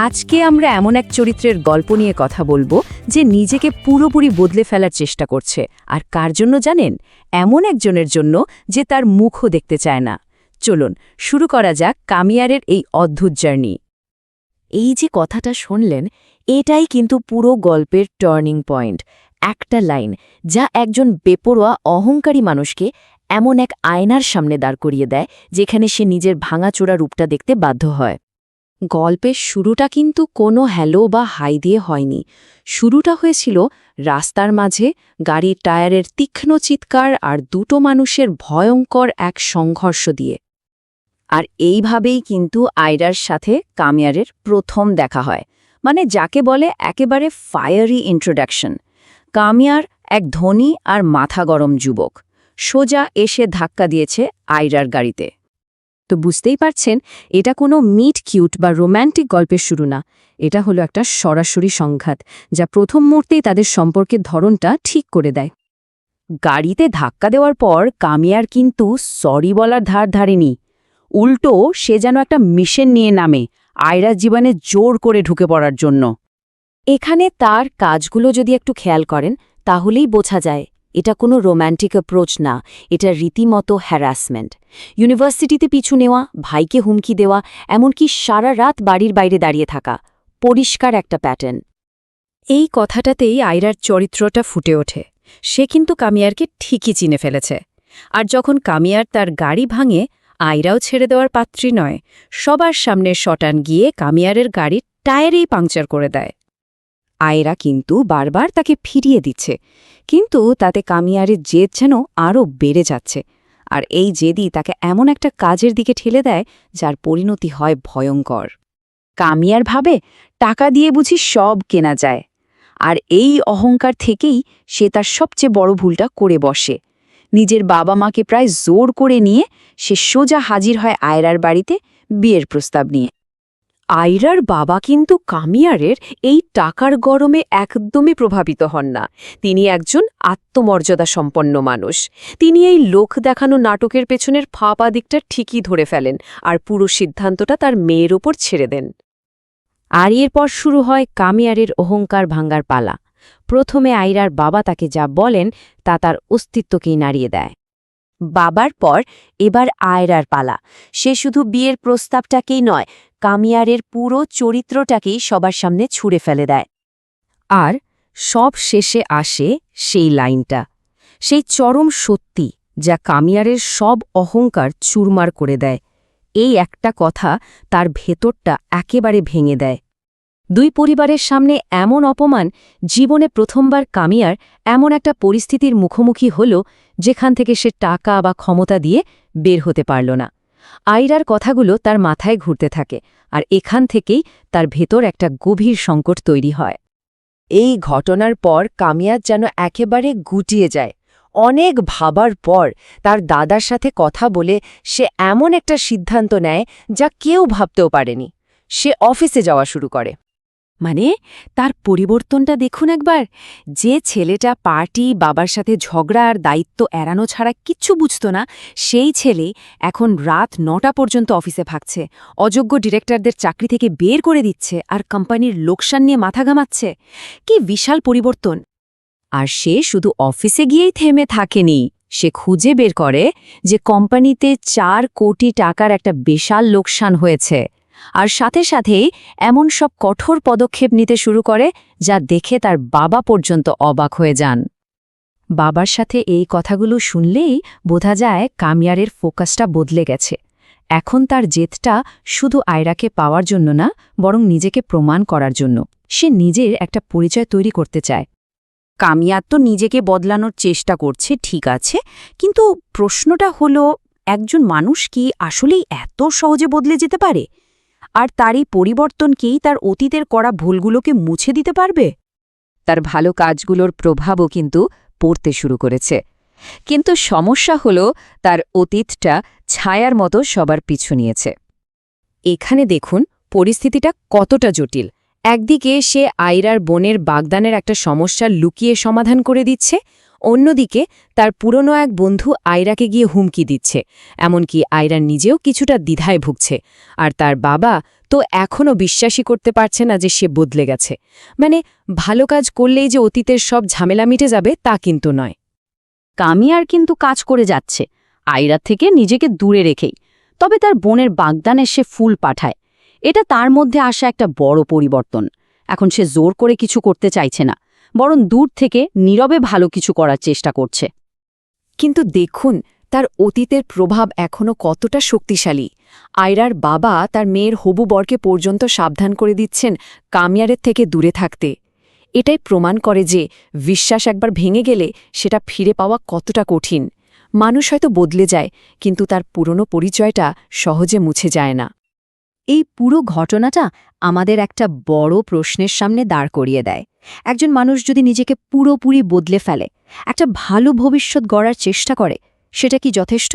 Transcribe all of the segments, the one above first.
আজকে আমরা এমন এক চরিত্রের গল্প নিয়ে কথা বলবো যে নিজেকে পুরোপুরি বদলে ফেলার চেষ্টা করছে। আর কার জন্য জানেন? এমন একজনের জন্য যে তার মুখও দেখতে চায় না। চলুন শুরু করা যাক কামিয়ারের এই অদ্ভুত জার্নি। এই যে কথাটা শুনলেন, এটাই কিন্তু পুরো গল্পের টার্নিং পয়েন্ট। একটা লাইন যা একজন বেপরোয়া অহংকারী মানুষকে এমন এক আয়নার সামনে দাঁড় করিয়ে দেয় যেখানে সে নিজের ভাঙাচোরা রূপটা দেখতে বাধ্য হয়। গল্পের শুরুটা কিন্তু কোনো হ্যালো বা হাই দিয়ে হয়নি। শুরুটা হয়েছিল রাস্তার মাঝে, গাড়ির টায়ারের তীক্ষ্ণ চিৎকার আর দুটো মানুষের ভয়ঙ্কর এক সংঘর্ষ দিয়ে। আর এইভাবেই কিন্তু আয়রার সাথে কামিয়ারের প্রথম দেখা হয়, মানে যাকে বলে একেবারে ফায়ারি ইন্ট্রোডাকশন। কামিয়ার এক ধনী আর মাথা গরম যুবক সোজা এসে ধাক্কা দিয়েছে আয়রার গাড়িতে। তো বুঝতেই পারছেন, এটা কোনো মিট কিউট বা রোম্যান্টিক গল্পের শুরু না। এটা হলো একটা সরাসরি সংঘাত, যা প্রথম মুহূর্তেই তাদের সম্পর্কের ধরনটা ঠিক করে দেয়। গাড়িতে ধাক্কা দেওয়ার পর কামিয়ার কিন্তু সরি বলার ধার ধারেনি। উল্টো সে যেন একটা মিশন নিয়ে নামে আয়রার জীবনে জোর করে ঢুকে পড়ার জন্য। এখানে তার কাজগুলো যদি একটু খেয়াল করেন তাহলেই বোঝা যায় এটা কোনো রোম্যান্টিক অ্যাপ্রোচ না, এটা রীতিমতো হ্যারাসমেন্ট। ইউনিভার্সিটিতে পিছু নেওয়া, ভাইকে হুমকি দেওয়া, এমনকি সারা রাত বাড়ির বাইরে দাঁড়িয়ে থাকা, পরিষ্কার একটা প্যাটার্ন। এই কথাটাতেই আয়রার চরিত্রটা ফুটে ওঠে। সে কিন্তু কামিয়ারকে ঠিকই চিনে ফেলেছে। আর যখন কামিয়ার তার গাড়ি ভাঙে, আয়রাও ছেড়ে দেওয়ার পাত্রী নয়। সবার সামনে শটান গিয়ে কামিয়ারের গাড়ির টায়ারেই পাংচার করে দেয়। আয়রা কিন্তু বারবার তাকে ফিরিয়ে দিচ্ছে, কিন্তু তাতে কামিয়ারের জেদ যেন আরও বেড়ে যাচ্ছে। আর এই জেদই তাকে এমন একটা কাজের দিকে ঠেলে দেয় যার পরিণতি হয় ভয়ঙ্কর। কামিয়ার ভাবে টাকা দিয়ে বুঝি সব কেনা যায়, আর এই অহংকার থেকেই সে তার সবচেয়ে বড় ভুলটা করে বসে। নিজের বাবা মাকে প্রায় জোর করে নিয়ে সে সোজা হাজির হয় আয়রার বাড়িতে বিয়ের প্রস্তাব নিয়ে। আয়রার বাবা কিন্তু কামিয়ারের এই টাকার গরমে একদমই প্রভাবিত হন না। তিনি একজন আত্মমর্যাদা সম্পন্ন মানুষ। তিনি এই লোক দেখানো নাটকের পেছনের ফাঁপা দিকটা ঠিকই ধরে ফেলেন আর পুরো সিদ্ধান্তটা তার মেয়ের ওপর ছেড়ে দেন। আর এরপর শুরু হয় কামিয়ারের অহংকার ভাঙ্গার পালা। প্রথমে আয়রার বাবা তাকে যা বলেন তা তার অস্তিত্বকেই নাড়িয়ে দেয়। বাবার পর এবার আয়রার পালা। সে শুধু বিয়ের প্রস্তাবটাকেই নয়, কামিয়ারের পুরো চরিত্রটাকেই সবার সামনে ছুঁড়ে ফেলে দেয়। আর সব শেষে আসে সেই লাইনটা, সেই চরম সত্যি যা কামিয়ারের সব অহংকার চুরমার করে দেয়। এই একটা কথা তার ভেতরটা একেবারে ভেঙে দেয়। দুই পরিবারের সামনে এমন অপমান, জীবনে প্রথমবার কামিয়ার এমন একটা পরিস্থিতির মুখোমুখি হল যেখান থেকে সে টাকা বা ক্ষমতা দিয়ে বের হতে পারল না। আয়রার কথাগুলো তার মাথায় ঘুরতে থাকে, আর এখান থেকেই তার ভেতর একটা গভীর সংকট তৈরি হয়। এই ঘটনার পর কামিয়ার যেন একেবারে গুটিয়ে যায়। অনেক ভাবার পর তার দাদার সাথে কথা বলে সে এমন একটা সিদ্ধান্ত নেয় যা কেউ ভাবতেও পারেনি। সে অফিসে যাওয়া শুরু করে। মানে তার পরিবর্তনটা দেখুন একবার। যে ছেলেটা পার্টি, বাবার সাথে ঝগড়া আর দায়িত্ব এড়ানো ছাড়া কিচ্ছু বুঝত না, সেই ছেলে এখন রাত 9টা পর্যন্ত অফিসে থাকছে, অযোগ্য ডিরেক্টরদের চাকরি থেকে বের করে দিচ্ছে আর কোম্পানির লোকসান নিয়ে মাথা ঘামাচ্ছে। কি বিশাল পরিবর্তন! আর সে শুধু অফিসে গিয়েই থেমে থাকেনি, সে খুঁজে বের করে যে কোম্পানিতে 4 কোটি টাকার একটা বিশাল লোকসান হয়েছে। আর সাথে সাথেই এমন সব কঠোর পদক্ষেপ নিতে শুরু করে যা দেখে তার বাবা পর্যন্ত অবাক হয়ে যান। বাবার সাথে এই কথাগুলো শুনলেই বোঝা যায় কামিয়ারের ফোকাসটা বদলে গেছে। এখন তার জেদটা শুধু আয়রাকে পাওয়ার জন্য না, বরং নিজেকে প্রমাণ করার জন্য। সে নিজের একটা পরিচয় তৈরি করতে চায়। কামিয়ার তো নিজেকে বদলানোর চেষ্টা করছে, ঠিক আছে, কিন্তু প্রশ্নটা হলো, একজন মানুষ কি আসলেই এত সহজে বদলে যেতে পারে? আর তার এই পরিবর্তনকেই তার অতীতের করা ভুলগুলোকে মুছে দিতে পারবে? তার ভালো কাজগুলোর প্রভাবও কিন্তু পড়তে শুরু করেছে। কিন্তু সমস্যা হলো তার অতীতটা ছায়ার মতো সবার পিছু নিয়েছে। এখানে দেখুন পরিস্থিতিটা কতটা জটিল। একদিকে সে আয়রার বোনের বাগদানের একটা সমস্যা লুকিয়ে সমাধান করে দিচ্ছে, অন্যদিকে তার পুরনো এক বন্ধু আয়রাকে গিয়ে হুমকি দিচ্ছে, এমনকি আয়রা নিজেও কিছুটা দ্বিধায় ভুগছে। আর তার বাবা তো এখনও বিশ্বাসই করতে পারছে না যে সে বদলে গেছে। মানে ভালো কাজ করলেই যে অতীতের সব ঝামেলা মিটে যাবে তা কিন্তু নয়। কামিয়ার কিন্তু কাজ করে যাচ্ছে, আয়রা থেকে নিজেকে দূরে রেখেই। তবে তার বোনের বাগদানে সে ফুল পাঠায়। এটা তার মধ্যে আসা একটা বড় পরিবর্তন। এখন সে জোর করে কিছু করতে চাইছে না, বরং দূর থেকে নীরবে ভালো কিছু করার চেষ্টা করছে। কিন্তু দেখুন তার অতীতের প্রভাব এখনও কতটা শক্তিশালী। আয়রার বাবা তার মেয়ের হবু বরকে পর্যন্ত সাবধান করে দিচ্ছেন কামিয়ারের থেকে দূরে থাকতে। এটাই প্রমাণ করে যে বিশ্বাস একবার ভেঙে গেলে সেটা ফিরে পাওয়া কতটা কঠিন। মানুষ হয়তো বদলে যায়, কিন্তু তার পুরনো পরিচয়টা সহজে মুছে যায় না। এই পুরো ঘটনাটা আমাদের একটা বড় প্রশ্নের সামনে দাঁড় করিয়ে দেয়। একজন মানুষ যদি নিজেকে পুরোপুরি বদলে ফেলে, একটা ভালো ভবিষ্যৎ গড়ার চেষ্টা করে, সেটা কি যথেষ্ট?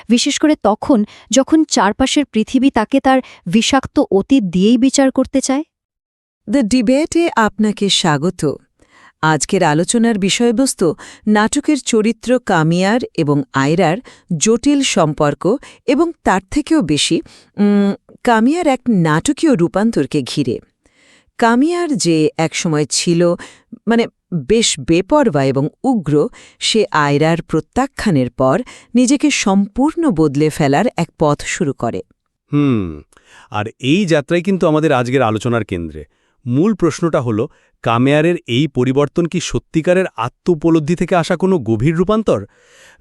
বিশেষ করে তখন যখন চারপাশের পৃথিবী তাকে তার বিষাক্ত অতীত দিয়েই বিচার করতে চায়। দ্য ডিবেটে আপনাকে স্বাগত। আজকের আলোচনার বিষয়বস্তু নাটকের চরিত্র কামিয়ার এবং আয়রার জটিল সম্পর্ক এবং তার থেকেও বেশি কামিয়ার এক নাটকীয় রূপান্তরকে ঘিরে। কামিয়ার যে একসময় ছিল বেশ বেপরোয়া এবং উগ্র, সে আয়রার প্রত্যাখ্যানের পর নিজেকে সম্পূর্ণ বদলে ফেলার এক পথ শুরু করে। আর এই যাত্রাই কিন্তু আমাদের আজকের আলোচনার কেন্দ্রে। মূল প্রশ্নটা হলো, কামিয়ারের এই পরিবর্তন কি সত্যিকারের আত্ম-উপলব্ধি থেকে আসা কোনো গভীর রূপান্তর,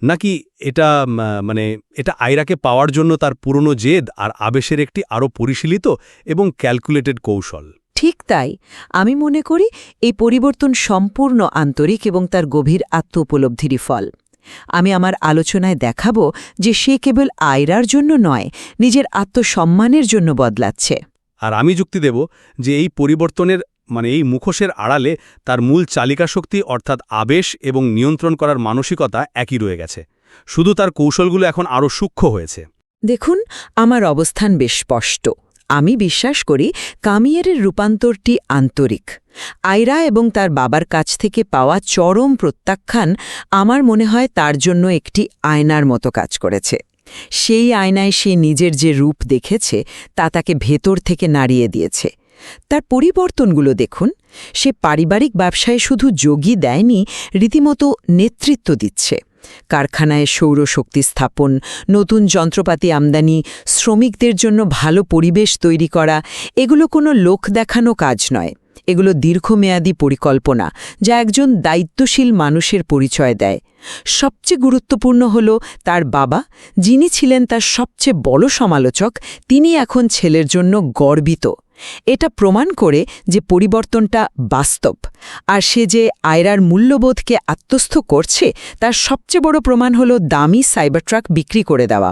নাকি এটা আয়রাকে পাওয়ার জন্য তার পুরনো জেদ আর আবেশের একটি আরও পরিশীলিত এবং ক্যালকুলেটেড কৌশল? ঠিক তাই। আমি মনে করি এই পরিবর্তন সম্পূর্ণ আন্তরিক এবং তার গভীর আত্ম-উপলব্ধিরই ফল। আমি আমার আলোচনায় দেখাব যে সে কেবল আয়রার জন্য নয়, নিজের আত্মসম্মানের জন্য বদলাচ্ছে। আর আমি যুক্তি দেব যে এই পরিবর্তনের এই মুখোশের আড়ালে তার মূল চালিকা শক্তি, অর্থাৎ আবেশ এবং নিয়ন্ত্রণ করার মানসিকতা একই রয়ে গেছে। শুধু তার কৌশলগুলো এখন আরও সূক্ষ্ম হয়েছে। দেখুন, আমার অবস্থান বেশ স্পষ্ট। আমি বিশ্বাস করি কামিয়ারের রূপান্তরটি আন্তরিক। আয়রা এবং তার বাবার কাছ থেকে পাওয়া চরম প্রত্যাখ্যান আমার মনে হয় তার জন্য একটি আয়নার মতো কাজ করেছে। সেই আয়নায় সে নিজের যে রূপ দেখেছে তা তাকে ভেতর থেকে নাড়িয়ে দিয়েছে। তার পরিবর্তনগুলো দেখুন, সে পারিবারিক ব্যবসায় শুধু যোগী দেয়নি, রীতিমতো নেতৃত্ব দিচ্ছে। কারখানায় সৌরশক্তি স্থাপন, নতুন যন্ত্রপাতি আমদানি, শ্রমিকদের জন্য ভালো পরিবেশ তৈরি করা, এগুলো কোনো লোক দেখানো কাজ নয়। এগুলো দীর্ঘমেয়াদী পরিকল্পনা, যা একজন দায়িত্বশীল মানুষের পরিচয় দেয়। সবচেয়ে গুরুত্বপূর্ণ হল তার বাবা, যিনি ছিলেন তার সবচেয়ে বড় সমালোচক, তিনি এখন ছেলের জন্য গর্বিত। এটা প্রমাণ করে যে পরিবর্তনটা বাস্তব। আর সে যে আয়রার মূল্যবোধকে আত্মস্থ করছে তার সবচেয়ে বড় প্রমাণ হল দামি সাইবার ট্রাক বিক্রি করে দেওয়া।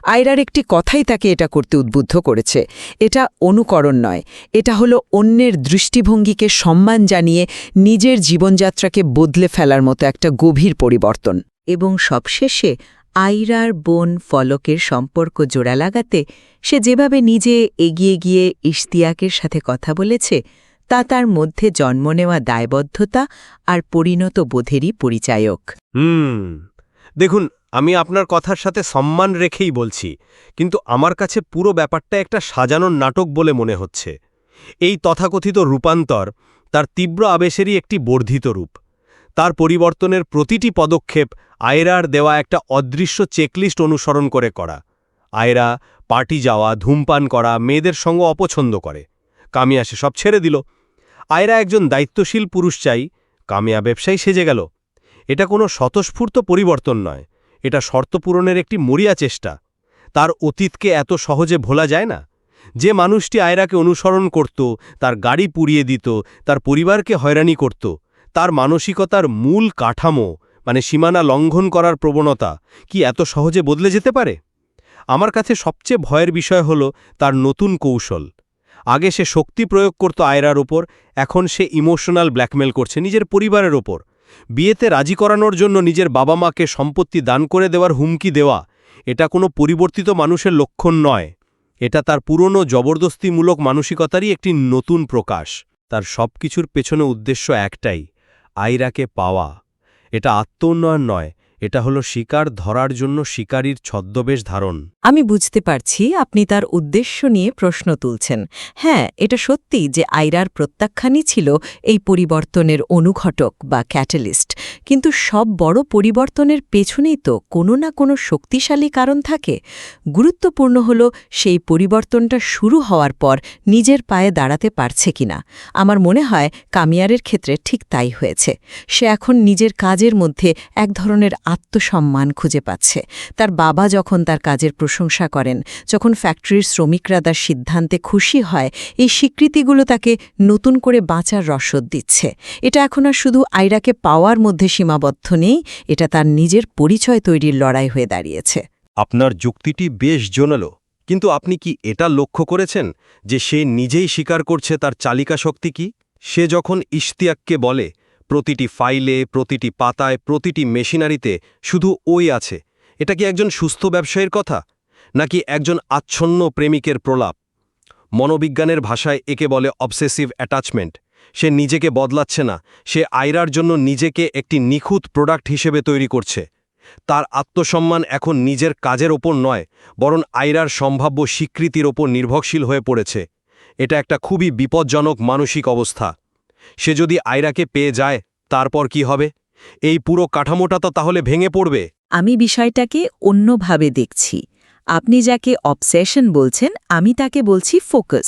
আয়রার একটি কথাই তাকে এটা করতে উদ্বুদ্ধ করেছে। এটা অনুকরণ নয়, এটা হলো অন্যের দৃষ্টিভঙ্গিকে সম্মান জানিয়ে নিজের জীবনযাত্রাকে বদলে ফেলার মতো একটা গভীর পরিবর্তন। এবং সবশেষে আয়রার বোন ফলকের সম্পর্ক জোড়া লাগাতে সে যেভাবে নিজে এগিয়ে গিয়ে ইশতিয়াকের সাথে কথা বলেছে, তা তার মধ্যে জন্ম নেওয়া দায়বদ্ধতা আর পরিণত বোধেরই পরিচায়ক। দেখুন, আমি আপনার কথার সাথে সম্মান রেখেই বলছি, কিন্তু আমার কাছে পুরো ব্যাপারটা একটা সাজানোর নাটক বলে মনে হচ্ছে। এই তথাকথিত রূপান্তর তার তীব্র আবেশেরই একটি বর্ধিত রূপ। তার পরিবর্তনের প্রতিটি পদক্ষেপ আয়রার দেওয়া একটা অদৃশ্য চেকলিস্ট অনুসরণ করে করা। আয়রা পার্টি যাওয়া, ধূমপান করা, মেয়েদের সঙ্গ অপছন্দ করে। কামিয়া সেসব ছেড়ে দিল। আয়রা একজন দায়িত্বশীল পুরুষ চাই, কামিয়া ব্যবসায়ী সেজে গেল। এটা কোনো স্বতঃস্ফূর্ত পরিবর্তন নয়, এটা শর্ত পূরণের একটি মরিয়া চেষ্টা। তার অতীতকে এত সহজে ভোলা যায় না। যে মানুষটি আয়রাকে অনুসরণ করত, তার গাড়ি পুড়িয়ে দিত, তার পরিবারকে হয়রানি করত, তার মানসিকতার মূল কাঠামো সীমানা লঙ্ঘন করার প্রবণতা কি এত সহজে বদলে যেতে পারে? আমার কাছে সবচেয়ে ভয়ের বিষয় হল তার নতুন কৌশল। আগে সে শক্তি প্রয়োগ করত আয়রার ওপর, এখন সে ইমোশনাল ব্ল্যাকমেল করছে নিজের পরিবারের ওপর। বিয়েতে রাজি করানোর জন্য নিজের বাবা মাকে সম্পত্তি দান করে দেওয়ার হুমকি দেওয়া, এটা কোনো পরিবর্তিত মানুষের লক্ষণ নয়। এটা তার পুরনো জবরদস্তিমূলক মানসিকতারই একটি নতুন প্রকাশ। তার সবকিছুর পেছনে উদ্দেশ্য একটাই, আয়রাকে পাওয়া এটা আত্মোন্নয়ন নয়, এটা হলো শিকার ধরার জন্য শিকারীর ছদ্মবেশ ধারণ। আমি বুঝতে পারছি আপনি তার উদ্দেশ্য নিয়ে প্রশ্ন তুলছেন। হ্যাঁ, এটা সত্যি যে আয়রার প্রত্যাখ্যানই ছিল এই পরিবর্তনের অনুঘটক বা ক্যাটালিস্ট, কিন্তু সব বড় পরিবর্তনের পেছনেই তো কোনো না কোনো শক্তিশালী কারণ থাকে। গুরুত্বপূর্ণ হল সেই পরিবর্তনটা শুরু হওয়ার পর নিজের পায়ে দাঁড়াতে পারছে কিনা। আমার মনে হয় কামিয়ারের ক্ষেত্রে ঠিক তাই হয়েছে। সে এখন নিজের কাজের মধ্যে এক ধরনের আত্মসম্মান খুঁজে পাচ্ছে। তার বাবা যখন তার কাজের প্রশংসা করেন, যখন ফ্যাক্টরির শ্রমিকরা তার সিদ্ধান্তে খুশি হয়, এই স্বীকৃতিগুলো তাকে নতুন করে বাঁচার রসদ দিচ্ছে। এটা এখন আর শুধু আয়রাকে পাওয়ার মধ্যে সীমাবদ্ধ নেই, এটা তার নিজের পরিচয় তৈরির লড়াই হয়ে দাঁড়িয়েছে। আপনার যুক্তিটি বেশ জোরালো, কিন্তু আপনি কি এটা লক্ষ্য করেছেন যে সে নিজেই স্বীকার করছে তার চালিকা শক্তি কি? সে যখন ইশতিয়াককে বলে প্রতিটি ফাইলে, প্রতিটি পাতায়, প্রতিটি মেশিনারিতে শুধু ওই আছে, এটা কি একজন সুস্থ ব্যবসায়ীর কথা, নাকি একজন আচ্ছন্ন প্রেমিকের প্রলাপ? মনোবিজ্ঞানের ভাষায় একে বলে অবসেসিভ অ্যাটাচমেন্ট। সে নিজেকে বদলাচ্ছে না, সে আয়রার জন্য নিজেকে একটি নিখুঁত প্রোডাক্ট হিসেবে তৈরি করছে। তার আত্মসম্মান এখন নিজের কাজের ওপর নয়, বরং আয়রার সম্ভাব্য স্বীকৃতির ওপর নির্ভরশীল হয়ে পড়েছে। এটা একটা খুবই বিপজ্জনক মানসিক অবস্থা। সে যদি আয়রাকে পেয়ে যায়, তারপর কি হবে? এই পুরো কাঠামোটা তো তাহলে ভেঙে পড়বে। আমি বিষয়টাকে অন্যভাবে দেখছি। আপনি যাকে অবসেশন বলছেন, আমি তাকে বলছি ফোকাস।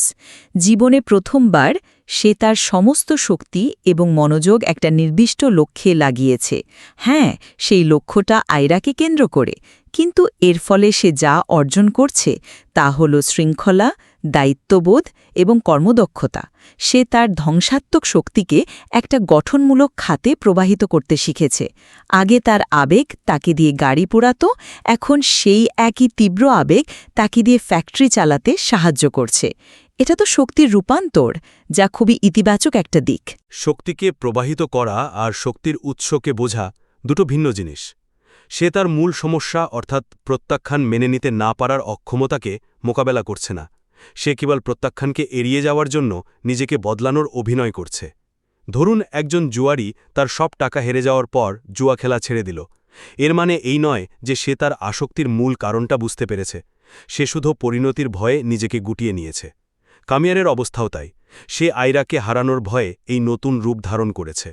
জীবনে প্রথমবার সে তার সমস্ত শক্তি এবং মনোযোগ একটা নির্দিষ্ট লক্ষ্যে লাগিয়েছে। হ্যাঁ, সেই লক্ষ্যটা আয়রাকে কেন্দ্র করে, কিন্তু এর ফলে সে যা অর্জন করছে তা হল শৃঙ্খলা, দায়িত্ববোধ এবং কর্মদক্ষতা। সে তার ধ্বংসাত্মক শক্তিকে একটা গঠনমূলক খাতে প্রবাহিত করতে শিখেছে। আগে তার আবেগ তাকে দিয়ে গাড়ি পোড়াতো, এখন সেই একই তীব্র আবেগ তাকে দিয়ে ফ্যাক্টরি চালাতে সাহায্য করছে। এটা তো শক্তির রূপান্তর, যা খুবই ইতিবাচক একটা দিক। শক্তিকে প্রবাহিত করা আর শক্তির উৎসকে বোঝা দুটো ভিন্ন জিনিস। সে তার মূল সমস্যা অর্থাৎ প্রত্যাখ্যান মেনে নিতে না পারার অক্ষমতাকে মোকাবেলা করছে না। সে কেবল প্রত্যাখ্যানকে এড়িয়ে যাওয়ার জন্য নিজেকে বদলানোর অভিনয় করছে। ধরুন একজন জুয়ারি তার সব টাকা হেরে যাওয়ার পর জুয়া খেলা ছেড়ে দিল। এর মানে এই নয় যে সে তার আসক্তির মূল কারণটা বুঝতে পেরেছে। সে শুধু পরিণতির ভয়ে নিজেকে গুটিয়ে নিয়েছে। কামিয়ারের অবস্থাও তাই। সে আয়রাকে হারানোর ভয়ে এই নতুন রূপ ধারণ করেছে।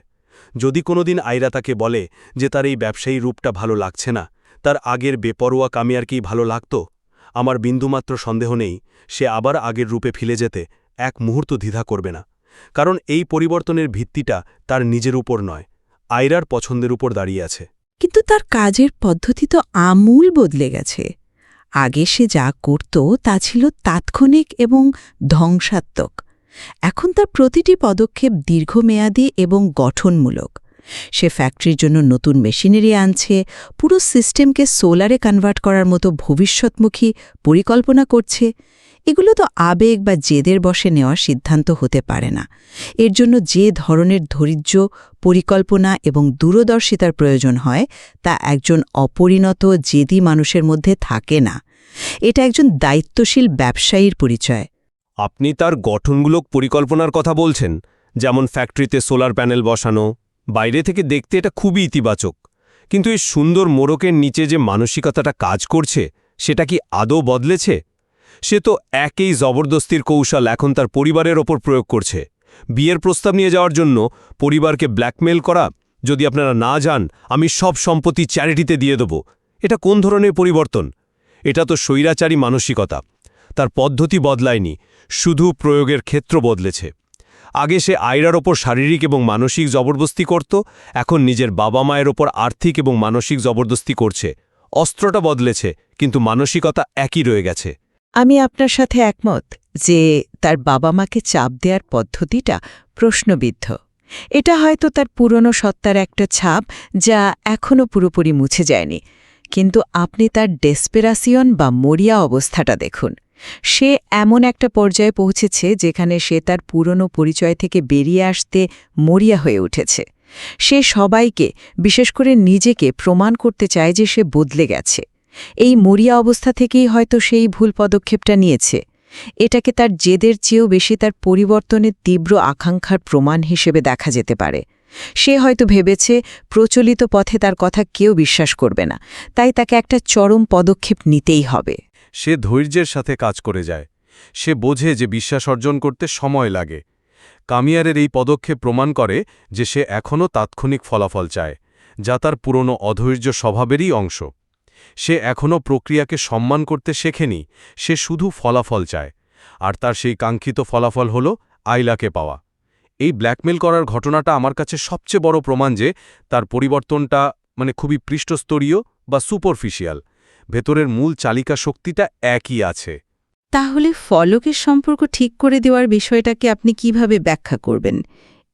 যদি কোনোদিন আয়রা তাকে বলে যে তার এই ব্যবসায়ী রূপটা ভালো লাগছে না, তার আগের বেপরোয়া কামিয়ারকেই ভালো লাগত, আমার বিন্দুমাত্র সন্দেহ নেই সে আবার আগের রূপে ফিরে যেতে এক মুহূর্ত দ্বিধা করবে না। কারণ এই পরিবর্তনের ভিত্তিটা তার নিজের উপর নয়, আয়রার পছন্দের উপর দাঁড়িয়ে আছে। কিন্তু তার কাজের পদ্ধতি তো আমূল বদলে গেছে। আগে সে যা করত তা ছিল তাৎক্ষণিক এবং ধ্বংসাত্মক। এখন তার প্রতিটি পদক্ষেপ দীর্ঘমেয়াদী এবং গঠনমূলক। সে ফ্যাক্টরির জন্য নতুন মেশিনারি আনছে, পুরো সিস্টেমকে সোলারে কনভার্ট করার মতো ভবিষ্যৎমুখী পরিকল্পনা করছে। এগুলো তো আবেগ বা জেদের বশে নেওয়া সিদ্ধান্ত হতে পারে না। এর জন্য যে ধরনের ধৈর্য, পরিকল্পনা এবং দূরদর্শিতার প্রয়োজন হয় তা একজন অপরিণত জেদি মানুষের মধ্যে থাকে না। এটা একজন দায়িত্বশীল ব্যবসায়ীর পরিচয়। আপনি তার গঠনমূলক পরিকল্পনার কথা বলছেন, যেমন ফ্যাক্টরিতে সোলার প্যানেল বসানো। বাইরে থেকে দেখতে এটা খুবই ইতিবাচক, কিন্তু এই সুন্দর মোড়কের নিচে যে মানসিকতাটা কাজ করছে সেটা কি আদৌ বদলেছে? সে তো একই জবরদস্তির কৌশল এখন তার পরিবারের ওপর প্রয়োগ করছে। বিয়ের প্রস্তাব নিয়ে যাওয়ার জন্য পরিবারকে ব্ল্যাকমেইল করা, যদি আপনারা না যান আমি সব সম্পত্তি চ্যারিটিতে দিয়ে দেব। এটা কোন ধরনের পরিবর্তন? এটা তো স্বৈরাচারী মানসিকতা। তার পদ্ধতি বদলায়নি, শুধু প্রয়োগের ক্ষেত্র বদলেছে। আগে সে আয়রার ওপর শারীরিক এবং মানসিক জবরদস্তি করত, এখন নিজের বাবা মায়ের ওপর আর্থিক এবং মানসিক জবরদস্তি করছে। অস্ত্রটা বদলেছে, কিন্তু মানসিকতা একই রয়ে গেছে। আমি আপনার সাথে একমত যে তার বাবা মাকে চাপ দেওয়ার পদ্ধতিটা প্রশ্নবিদ্ধ। এটা হয়তো তার পুরনো সত্তার একটা ছাপ যা এখনও পুরোপুরি মুছে যায়নি। কিন্তু আপনি তার ডেসপেরাসিয়ন বা মরিয়া অবস্থাটা দেখুন। সে এমন একটা পর্যায়ে পৌঁছেছে যেখানে সে তার পুরনো পরিচয় থেকে বেরিয়ে আসতে মরিয়া হয়ে উঠেছে। সে সবাইকে, বিশেষ করে নিজেকে প্রমাণ করতে চায় যে সে বদলে গেছে। এই মরিয়া অবস্থা থেকেই হয়তো সেই ভুল পদক্ষেপটা নিয়েছে। এটাকে তার জেদের চেয়েও বেশি তার পরিবর্তনের তীব্র আকাঙ্ক্ষার প্রমাণ হিসেবে দেখা যেতে পারে। সে হয়তো ভেবেছে প্রচলিত পথে তার কথা কেউ বিশ্বাস করবে না, তাই তাকে একটা চরম পদক্ষেপ নিতেই হবে। সে ধৈর্যের সাথে কাজ করে যায়। সে বোঝে যে বিশ্বাস অর্জন করতে সময় লাগে। কামিয়ারের এই পদক্ষেপ প্রমাণ করে যে সে এখনও তাৎক্ষণিক ফলাফল চায়, যা তার পুরনো অধৈর্য স্বভাবেরই অংশ। সে এখনও প্রক্রিয়াকে সম্মান করতে শেখেনি, সে শুধু ফলাফল চায়। আর তার সেই কাঙ্ক্ষিত ফলাফল হল আইলাকে পাওয়া। এই ব্ল্যাকমেল করার ঘটনাটা আমার কাছে সবচেয়ে বড় প্রমাণ যে তার পরিবর্তনটা খুবই পৃষ্ঠস্তরীয় বা সুপারফিশিয়াল। ভেতরের মূল চালিকা শক্তিটা একই আছে। তাহলে ফলকের সম্পর্ক ঠিক করে দেওয়ার বিষয়টাকে আপনি কিভাবে ব্যাখ্যা করবেন?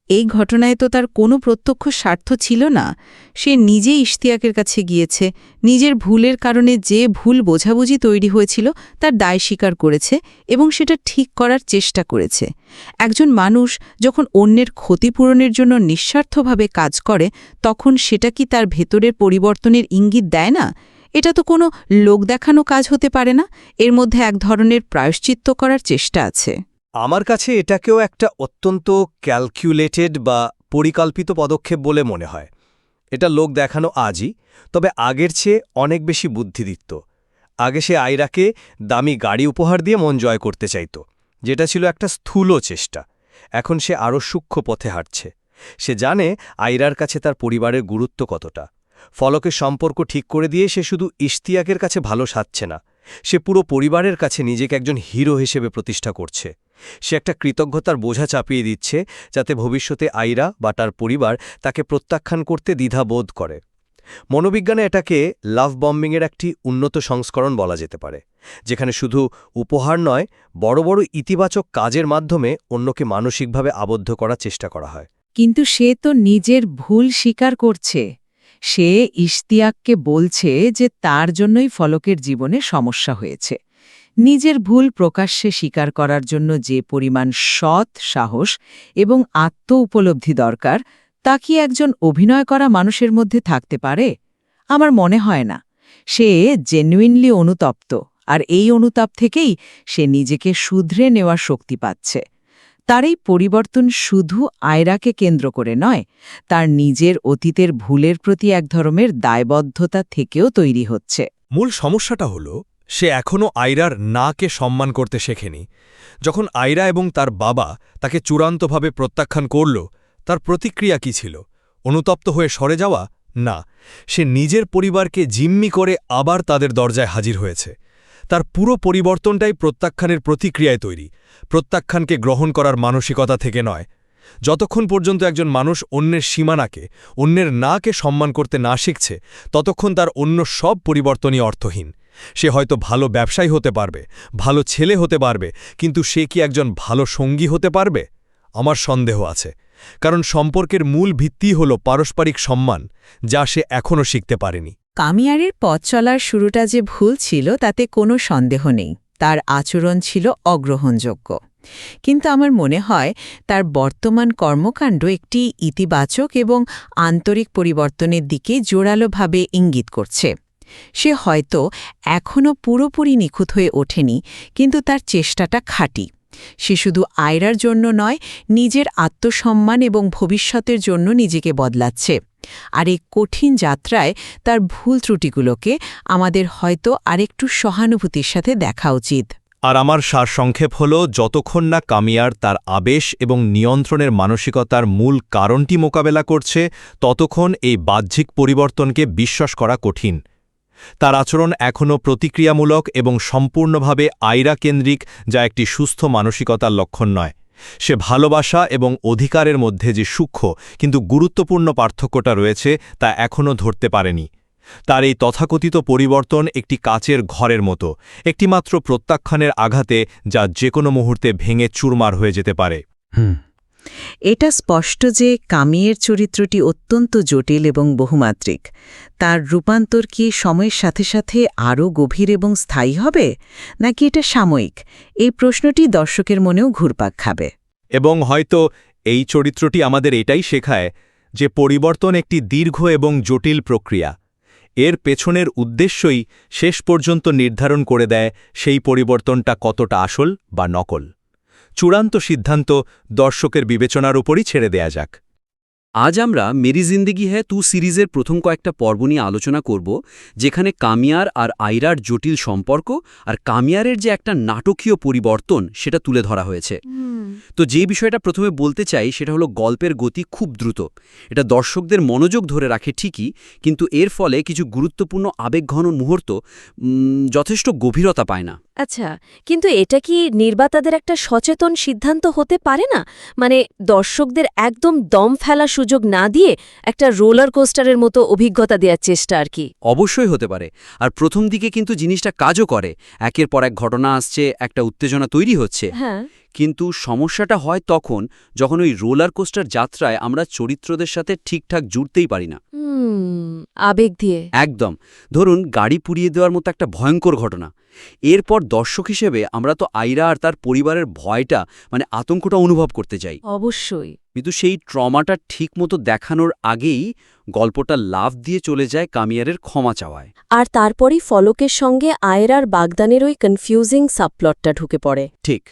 এই ঘটনায় তো তার কোনো প্রত্যক্ষ স্বার্থ ছিল না। সে নিজে ইশতিয়াকের কাছে গিয়েছে, নিজের ভুলের কারণে যে ভুল বোঝাবুঝি তৈরি হয়েছিল তার দায় স্বীকার করেছে এবং সেটা ঠিক করার চেষ্টা করেছে। একজন মানুষ যখন অন্যের ক্ষতিপূরণের জন্য নিঃস্বার্থভাবে কাজ করে, তখন সেটা কি তার ভেতরের পরিবর্তনের ইঙ্গিত দেয় না? এটা তো কোনো লোক দেখানো কাজ হতে পারে না, এর মধ্যে এক ধরনের প্রায়শ্চিত্ত করার চেষ্টা আছে। আমার কাছে এটাকেও একটা অত্যন্ত ক্যালকুলেটেড বা পরিকল্পিত পদক্ষেপ বলে মনে হয়। এটা লোক দেখানো আজই, তবে আগের চেয়ে অনেক বেশি বুদ্ধিদীপ্ত। আগে সে আয়রাকে দামি গাড়ি উপহার দিয়ে মন জয় করতে চাইত, যেটা ছিল একটা স্থূল চেষ্টা। এখন সে আরও সূক্ষ্ম পথে হাঁটছে। সে জানে আয়রার কাছে তার পরিবারের গুরুত্ব কতটা। ফলকের সম্পর্ক ঠিক করে দিয়ে সে শুধু ইশতিয়াকের কাছে ভালো সাজছে না, সে পুরো পরিবারের কাছে নিজেকে একজন হিরো হিসেবে প্রতিষ্ঠা করছে। সে একটা কৃতজ্ঞতার বোঝা চাপিয়ে দিচ্ছে, যাতে ভবিষ্যতে আয়রা বা তার পরিবার তাকে প্রত্যাখ্যান করতে দ্বিধাবোধ করে। মনোবিজ্ঞানে এটাকে লাভ বম্বিংয়ের একটি উন্নত সংস্করণ বলা যেতে পারে, যেখানে শুধু উপহার নয়, বড় বড় ইতিবাচক কাজের মাধ্যমে অন্যকে মানসিকভাবে আবদ্ধ করার চেষ্টা করা হয়। কিন্তু সে তো নিজের ভুল স্বীকার করছে। সে ইশতিয়াককে বলছে যে তার জন্যই ফলকের জীবনে সমস্যা হয়েছে। নিজের ভুল প্রকাশ্যে স্বীকার করার জন্য যে পরিমাণ সৎ সাহস এবং আত্ম উপলব্ধি দরকার, তা কি একজন অভিনয় করা মানুষের মধ্যে থাকতে পারে? আমার মনে হয় না। সে জেনুইনলি অনুতপ্ত, আর এই অনুতাপ থেকেই সে নিজেকে শুধরে নেওয়ার শক্তি পাচ্ছে। তার এই পরিবর্তন শুধু আয়রাকে কেন্দ্র করে নয়, তার নিজের অতীতের ভুলের প্রতি এক ধরনের দায়বদ্ধতা থেকেও তৈরি হচ্ছে। মূল সমস্যাটা হল সে এখনও আয়রার নাকে সম্মান করতে শেখেনি। যখন আয়রা এবং তার বাবা তাকে চূড়ান্তভাবে প্রত্যাখ্যান করল, তার প্রতিক্রিয়া কী ছিল? অনুতপ্ত হয়ে সরে যাওয়া? না, সে নিজের পরিবারকে জিম্মি করে আবার তাদের দরজায় হাজির হয়েছে। তার পুরো পরিবর্তনটাই প্রত্যাখ্যানের প্রতিক্রিয়ায় তৈরি, প্রত্যাখ্যানকে গ্রহণ করার মানসিকতা থেকে নয়। যতক্ষণ পর্যন্ত একজন মানুষ অন্যের সীমানাকে, অন্যের নাকে সম্মান করতে না শিখছে, ততক্ষণ তার অন্য সব পরিবর্তনই অর্থহীন। সে হয়তো ভালো ব্যবসায়ী হতে পারবে, ভালো ছেলে হতে পারবে, কিন্তু সে কি একজন ভালো সঙ্গী হতে পারবে? আমার সন্দেহ আছে, কারণ সম্পর্কের মূল ভিত্তি হল পারস্পরিক সম্মান, যা সে এখনও শিখতে পারেনি। কামিয়ারের পথ চলার শুরুটা যে ভুল ছিল তাতে কোনো সন্দেহ নেই। তার আচরণ ছিল অগ্রহণযোগ্য। কিন্তু আমার মনে হয় তার বর্তমান কর্মকাণ্ড একটি ইতিবাচক এবং আন্তরিক পরিবর্তনের দিকে জোরালোভাবে ইঙ্গিত করছে। সে হয়তো এখনও পুরোপুরি নিখুঁত হয়ে ওঠেনি, কিন্তু তার চেষ্টাটা খাঁটি। সে শুধু আয়রার জন্য নয়, নিজের আত্মসম্মান এবং ভবিষ্যতের জন্য নিজেকে বদলাচ্ছে। আর এই কঠিন যাত্রায় তার ভুল ত্রুটিগুলোকে আমাদের হয়তো আরেকটু সহানুভূতির সাথে দেখা উচিত। আর আমার সারসংক্ষেপ হল, যতক্ষণ না কামিয়ার তার আবেশ এবং নিয়ন্ত্রণের মানসিকতার মূল কারণটি মোকাবেলা করছে, ততক্ষণ এই বাহ্যিক পরিবর্তনকে বিশ্বাস করা কঠিন। তার আচরণ এখনও প্রতিক্রিয়ামূলক এবং সম্পূর্ণভাবে আয়রা-কেন্দ্রিক, যা একটি সুস্থ মানসিকতার লক্ষণ নয়। সে ভালোবাসা এবং অধিকারের মধ্যে যে সূক্ষ্ম কিন্তু গুরুত্বপূর্ণ পার্থক্যটা রয়েছে, তা এখনও ধরতে পারেনি। তার এই তথাকথিত পরিবর্তন একটি কাচের ঘরের মতো, একটিমাত্র প্রত্যাখ্যানের আঘাতে যা যে কোনো মুহূর্তে ভেঙে চুরমার হয়ে যেতে পারে। এটা স্পষ্ট যে কামিয়ের চরিত্রটি অত্যন্ত জটিল এবং বহুমাত্রিক। তার রূপান্তর কি সময়ের সাথে সাথে আরও গভীর এবং স্থায়ী হবে, নাকি এটা সাময়িক? এই প্রশ্নটি দর্শকের মনেও ঘুরপাক খাবে। এবং হয়তো এই চরিত্রটি আমাদের এটাই শেখায় যে পরিবর্তন একটি দীর্ঘ এবং জটিল প্রক্রিয়া। এর পেছনের উদ্দেশ্যই শেষ পর্যন্ত নির্ধারণ করে দেয় সেই পরিবর্তনটা কতটা আসল বা নকল। চূড়ান্ত সিদ্ধান্ত দর্শকের বিবেচনার উপরই ছেড়ে দেয়া যাক। আজ আমরা মেরি জিন্দেগি হ্যায় তু সিরিজের প্রথম কয়েকটা পর্ব নিয়ে আলোচনা করব, যেখানে কামিয়ার আর আয়রার জটিল সম্পর্ক আর কামিয়ারের যে একটা নাটকীয় পরিবর্তন সেটা তুলে ধরা হয়েছে। তো যে বিষয়টা প্রথমে বলতে চাই সেটা হলো গল্পের গতি খুব দ্রুত। এটা দর্শকদের মনোযোগ ধরে রাখে ঠিকই, কিন্তু এর ফলে কিছু গুরুত্বপূর্ণ আবেগঘন মুহূর্ত যথেষ্ট গভীরতা পায় না। আচ্ছা, কিন্তু এটা কি নির্মাতাদের একটা সচেতন সিদ্ধান্ত হতে পারে না? মানে দর্শকদের একদম দম ফেলা সুযোগ না দিয়ে একটা রোলার কোস্টারের মতো অভিজ্ঞতা দেওয়ার চেষ্টা আর কি। অবশ্যই হতে পারে। আর প্রথম দিকে কিন্তু জিনিসটা কাজও করে, একের পর এক ঘটনা আসছে, একটা উত্তেজনা তৈরি হচ্ছে। হ্যাঁ, কিন্তু সমস্যাটা হয় তখন যখন ওই রোলার কোস্টার যাত্রায় আমরা চরিত্রদের সাথে ঠিকঠাক জুড়তেই পারি না। আবেগ দিয়ে। একদম। ধরুন গাড়ি পুড়িয়ে দেওয়ার মতো একটা ভয়ঙ্কর ঘটনা, এরপর দর্শক হিসেবে আমরা তো আয়রা আর তার পরিবারের ভয়টা আতঙ্কটা অনুভব করতে চাই। অবশ্যই। কিন্তু সেই ট্রমাটা ঠিকমতো দেখানোর আগেই গল্পটা লাফ দিয়ে চলে যায় কামিয়ারের ক্ষমা চাওয়ায়। আর তারপরই ফলকের সঙ্গে আয়রার বাগদানের ওই কনফিউজিং সাবপ্লটটা ঢুকে পড়ে। ঠিক,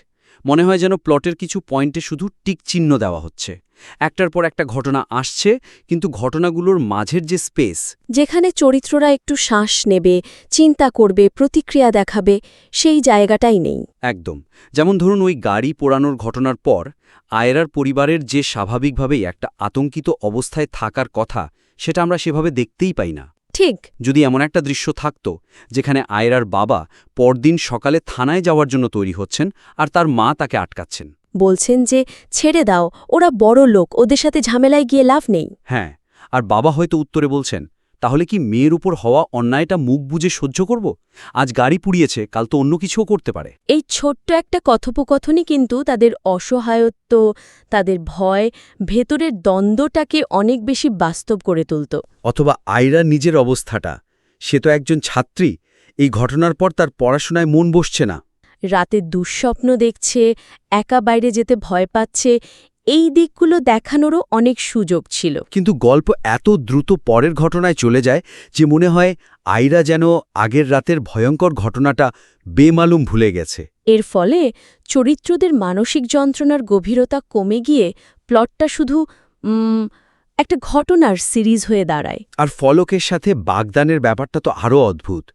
মনে হয় যেন প্লটের কিছু পয়েন্টে শুধু টিক চিহ্ন দেওয়া হচ্ছে, একটার পর একটা ঘটনা আসছে, কিন্তু ঘটনাগুলোর মাঝের যে স্পেস, যেখানে চরিত্ররা একটু শ্বাস নেবে, চিন্তা করবে, প্রতিক্রিয়া দেখাবে, সেই জায়গাটাই নেই। একদম। যেমন ধরুন ওই গাড়ি পোড়ানোর ঘটনার পর আয়রার পরিবারের যে স্বাভাবিকভাবেই একটা আতঙ্কিত অবস্থায় থাকার কথা, সেটা আমরা সেভাবে দেখতেই পাই না। ঠিক। যদি এমন একটা দৃশ্য থাকত যেখানে আয়রার বাবা পরদিন সকালে থানায় যাওয়ার জন্য তৈরি হচ্ছেন আর তার মা তাকে আটকাচ্ছেন, বলছেন যে ছেড়ে দাও, ওরা বড় লোক, ওদের সাথে ঝামেলায় গিয়ে লাভ নেই। হ্যাঁ, আর বাবা হয়তো উত্তরে বলছেন, তাহলে কি মেয়ের উপর হওয়া অন্যায়টা মুখ বুজে সহ্য করব? আজ গাড়ি পুড়িয়েছে, কাল তো অন্য কিছুও করতে পারে। এই ছোট্ট একটা কথোপকথনই কিন্তু তাদের অসহায়ত্ব, তাদের ভয়, ভেতরের দ্বন্দ্বটাকে অনেক বেশি বাস্তব করে তুলত। অথবা আয়রা নিজের অবস্থাটা, সে তো একজন ছাত্রী, এই ঘটনার পর তার পড়াশোনায় মন বসছে না, রাতে দুঃস্বপ্ন দেখছে, একা বাইরে যেতে ভয় পাচ্ছে, এই দিকগুলো দেখানোরও অনেক সুযোগ ছিল। কিন্তু গল্প এত দ্রুত পরের ঘটনায় চলে যায় যে মনে হয় আয়রা যেন আগের রাতের ভয়ঙ্কর ঘটনাটা বেমালুম ভুলে গেছে। এর ফলে চরিত্রদের মানসিক যন্ত্রণার গভীরতা কমে গিয়ে প্লটটা শুধু একটা ঘটনার সিরিজ হয়ে দাঁড়ায়। আর ফলকের সাথে বাগদানের ব্যাপারটা তো আরও অদ্ভুত।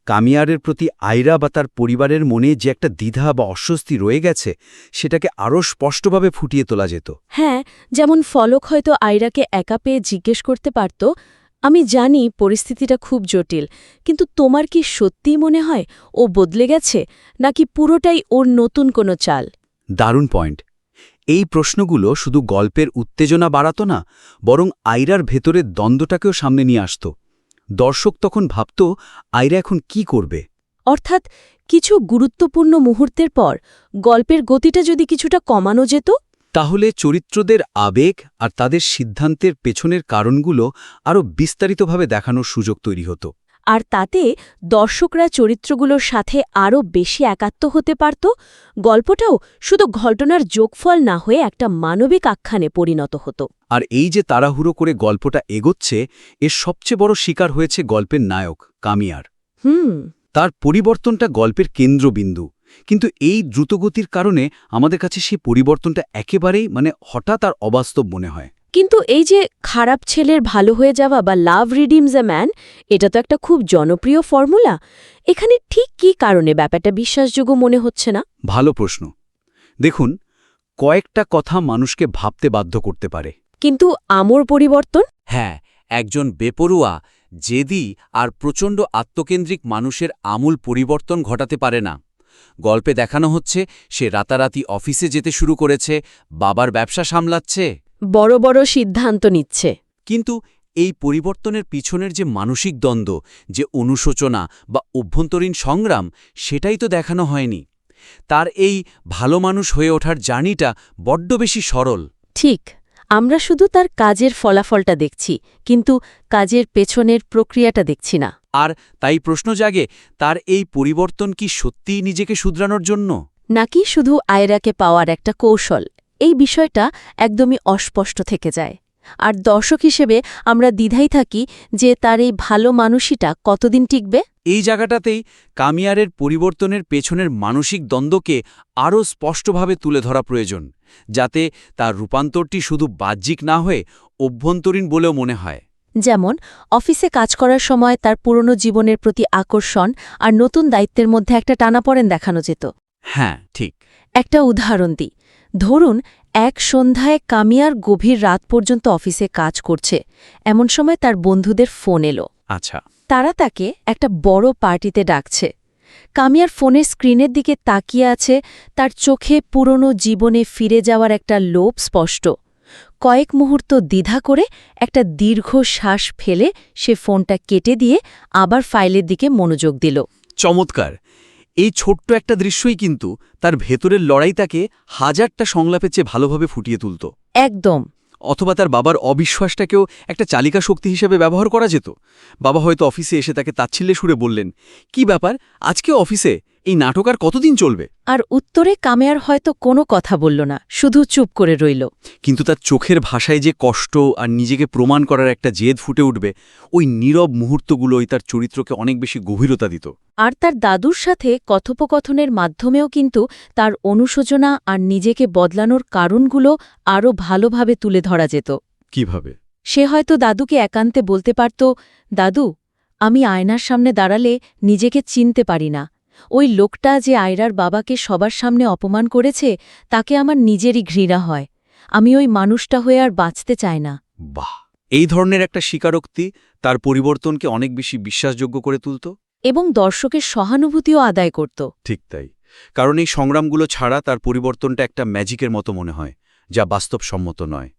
কামিয়ারের প্রতি আয়রা বা তার পরিবারের মনে যে একটা দ্বিধা বা অস্বস্তি রয়ে গেছে, সেটাকে আরও স্পষ্টভাবে ফুটিয়ে তোলা যেত। হ্যাঁ, যেমন ফলক হয়তো আয়রাকে একা পেয়ে জিজ্ঞেস করতে পারত, আমি জানি পরিস্থিতিটা খুব জটিল, কিন্তু তোমার কি সত্যিই মনে হয় ও বদলে গেছে, নাকি পুরোটাই ওর নতুন কোনো চাল? দারুণ পয়েন্ট। এই প্রশ্নগুলো শুধু গল্পের উত্তেজনা বাড়াত না, বরং আয়রার ভেতরের দ্বন্দ্বটাকেও সামনে নিয়ে আসত। দর্শক তখন ভাবত আয়রা এখন কি করবে। অর্থাৎ কিছু গুরুত্বপূর্ণ মুহূর্তের পর গল্পের গতিটা যদি কিছুটা কমানো যেত, তাহলে চরিত্রদের আবেগ আর তাদের সিদ্ধান্তের পেছনের কারণগুলো আরও বিস্তারিতভাবে দেখানোর সুযোগ তৈরি হতো। আর তাতে দর্শকরা চরিত্রগুলোর সাথে আরও বেশি একাত্ম হতে পারত, গল্পটাও শুধু ঘটনার যোগফল না হয়ে একটা মানবিক আখ্যানে পরিণত হতো। আর এই যে তাড়াহুড়ো করে গল্পটা এগোচ্ছে, এর সবচেয়ে বড় শিকার হয়েছে গল্পের নায়ক কামিয়ার। তার পরিবর্তনটা গল্পের কেন্দ্রবিন্দু, কিন্তু এই দ্রুতগতির কারণে আমাদের কাছে সেই পরিবর্তনটা একেবারেই হঠাৎ আর অবাস্তব মনে হয়। কিন্তু এই যে খারাপ ছেলের ভালো হয়ে যাওয়া বা লাভ রিডিমস এ ম্যান, এটা তো একটা খুব জনপ্রিয় ফর্মুলা। এখানে ঠিক কী কারণে ব্যাপারটা বিশ্বাসযোগ্য মনে হচ্ছে না? ভালো প্রশ্ন। দেখুন, কয়েকটা কথা মানুষকে ভাবতে বাধ্য করতে পারে। কিন্তু আমর পরিবর্তন? হ্যাঁ, একজন বেপরোয়া, জেদি আর প্রচণ্ড আত্মকেন্দ্রিক মানুষের আমূল পরিবর্তন ঘটাতে পারে না। গল্পে দেখানো হচ্ছে সে রাতারাতি অফিসে যেতে শুরু করেছে, বাবার ব্যবসা সামলাচ্ছে, বড় বড় সিদ্ধান্ত নিচ্ছে। কিন্তু এই পরিবর্তনের পিছনের যে মানসিক দ্বন্দ্ব, যে অনুশোচনা বা অভ্যন্তরীণ সংগ্রাম, সেটাই তো দেখানো হয়নি। তার এই ভালো মানুষ হয়ে ওঠার জার্নিটা বড্ড বেশি সরল। ঠিক, আমরা শুধু তার কাজের ফলাফলটা দেখছি, কিন্তু কাজের পেছনের প্রক্রিয়াটা দেখছি না। আর তাই প্রশ্ন জাগে, তার এই পরিবর্তন কি সত্যিই নিজেকে শুধরানোর জন্য, নাকি শুধু আয়রাকে পাওয়ার একটা কৌশল? এই বিষয়টা একদমই অস্পষ্ট থেকে যায়। আর দর্শক হিসেবে আমরা দ্বিধায় থাকি যে তার এই ভালো মানুষইটা কতদিন টিকবে। এই জায়গাটাতেই কামিয়ারের পরিবর্তনের পেছনের মানসিক দ্বন্দ্বকে আরও স্পষ্টভাবে তুলে ধরা প্রয়োজন, যাতে তার রূপান্তরটি শুধু বাহ্যিক না হয়ে অভ্যন্তরীণ বলেও মনে হয়। যেমন অফিসে কাজ করার সময় তার পুরনো জীবনের প্রতি আকর্ষণ আর নতুন দায়িত্বের মধ্যে একটা টানাপড়েন দেখানো যেত। হ্যাঁ, ঠিক। একটা উদাহরণ দিই, ধরুন এক সন্ধ্যায় কামিয়ার গভীর রাত পর্যন্ত অফিসে কাজ করছে, এমন সময় তার বন্ধুদের ফোন এলো। আচ্ছা। তারা তাকে একটা বড় পার্টিতে ডাকছে। কামিয়ার ফোনের স্ক্রিনের দিকে তাকিয়ে আছে, তার চোখে পুরনো জীবনে ফিরে যাওয়ার একটা লোভ স্পষ্ট। কয়েক মুহূর্ত দ্বিধা করে একটা দীর্ঘ শ্বাস ফেলে সে ফোনটা কেটে দিয়ে আবার ফাইলের দিকে মনোযোগ দিল। চমৎকার! এই ছোট্ট একটা দৃশ্যই কিন্তু তার ভেতরের লড়াইটাকে হাজারটা সংলাপের চেয়ে ভালোভাবে ফুটিয়ে তুলত। একদম। অথবা তার বাবার অবিশ্বাসটাকেও একটা চালিকা শক্তি হিসেবে ব্যবহার করা যেত। বাবা হয়তো অফিসে এসে তাকে তাচ্ছিল্যে সুরে বললেন, কি ব্যাপার, আজকে অফিসে এই নাটক আর কতদিন চলবে? আর উত্তরে কামিয়ার হয়তো কোনো কথা বলল না, শুধু চুপ করে রইল। কিন্তু তার চোখের ভাষায় যে কষ্ট আর নিজেকে প্রমাণ করার একটা জেদ ফুটে উঠবে, ওই নীরব মুহূর্তগুলোই তার চরিত্রকে অনেক বেশি গভীরতা দিত। আর তার দাদুর সাথে কথোপকথনের মাধ্যমেও কিন্তু তার অনুশোচনা আর নিজেকে বদলানোর কারণগুলো আরও ভালোভাবে তুলে ধরা যেত। কিভাবে? সে হয়তো দাদুকে একান্তে বলতে পারত, দাদু, আমি আয়নার সামনে দাঁড়ালে নিজেকে চিনতে পারি না। ওই লোকটা যে আয়রার বাবাকে সবার সামনে অপমান করেছে, তাকে আমার নিজেরই ঘৃণা হয়। আমি ওই মানুষটা হয়ে আর বাঁচতে চাই না। বাহ! এই ধরনের একটা স্বীকারোক্তি তার পরিবর্তনকে অনেক বেশি বিশ্বাসযোগ্য করে তুলত। এবং দর্শকের সহানুভূতিও আদায় করত। ঠিক তাই। কারণ এই সংগ্রামগুলো ছাড়া তার পরিবর্তনটা একটা ম্যাজিকের মতো মনে হয়, যা বাস্তবসম্মত নয়।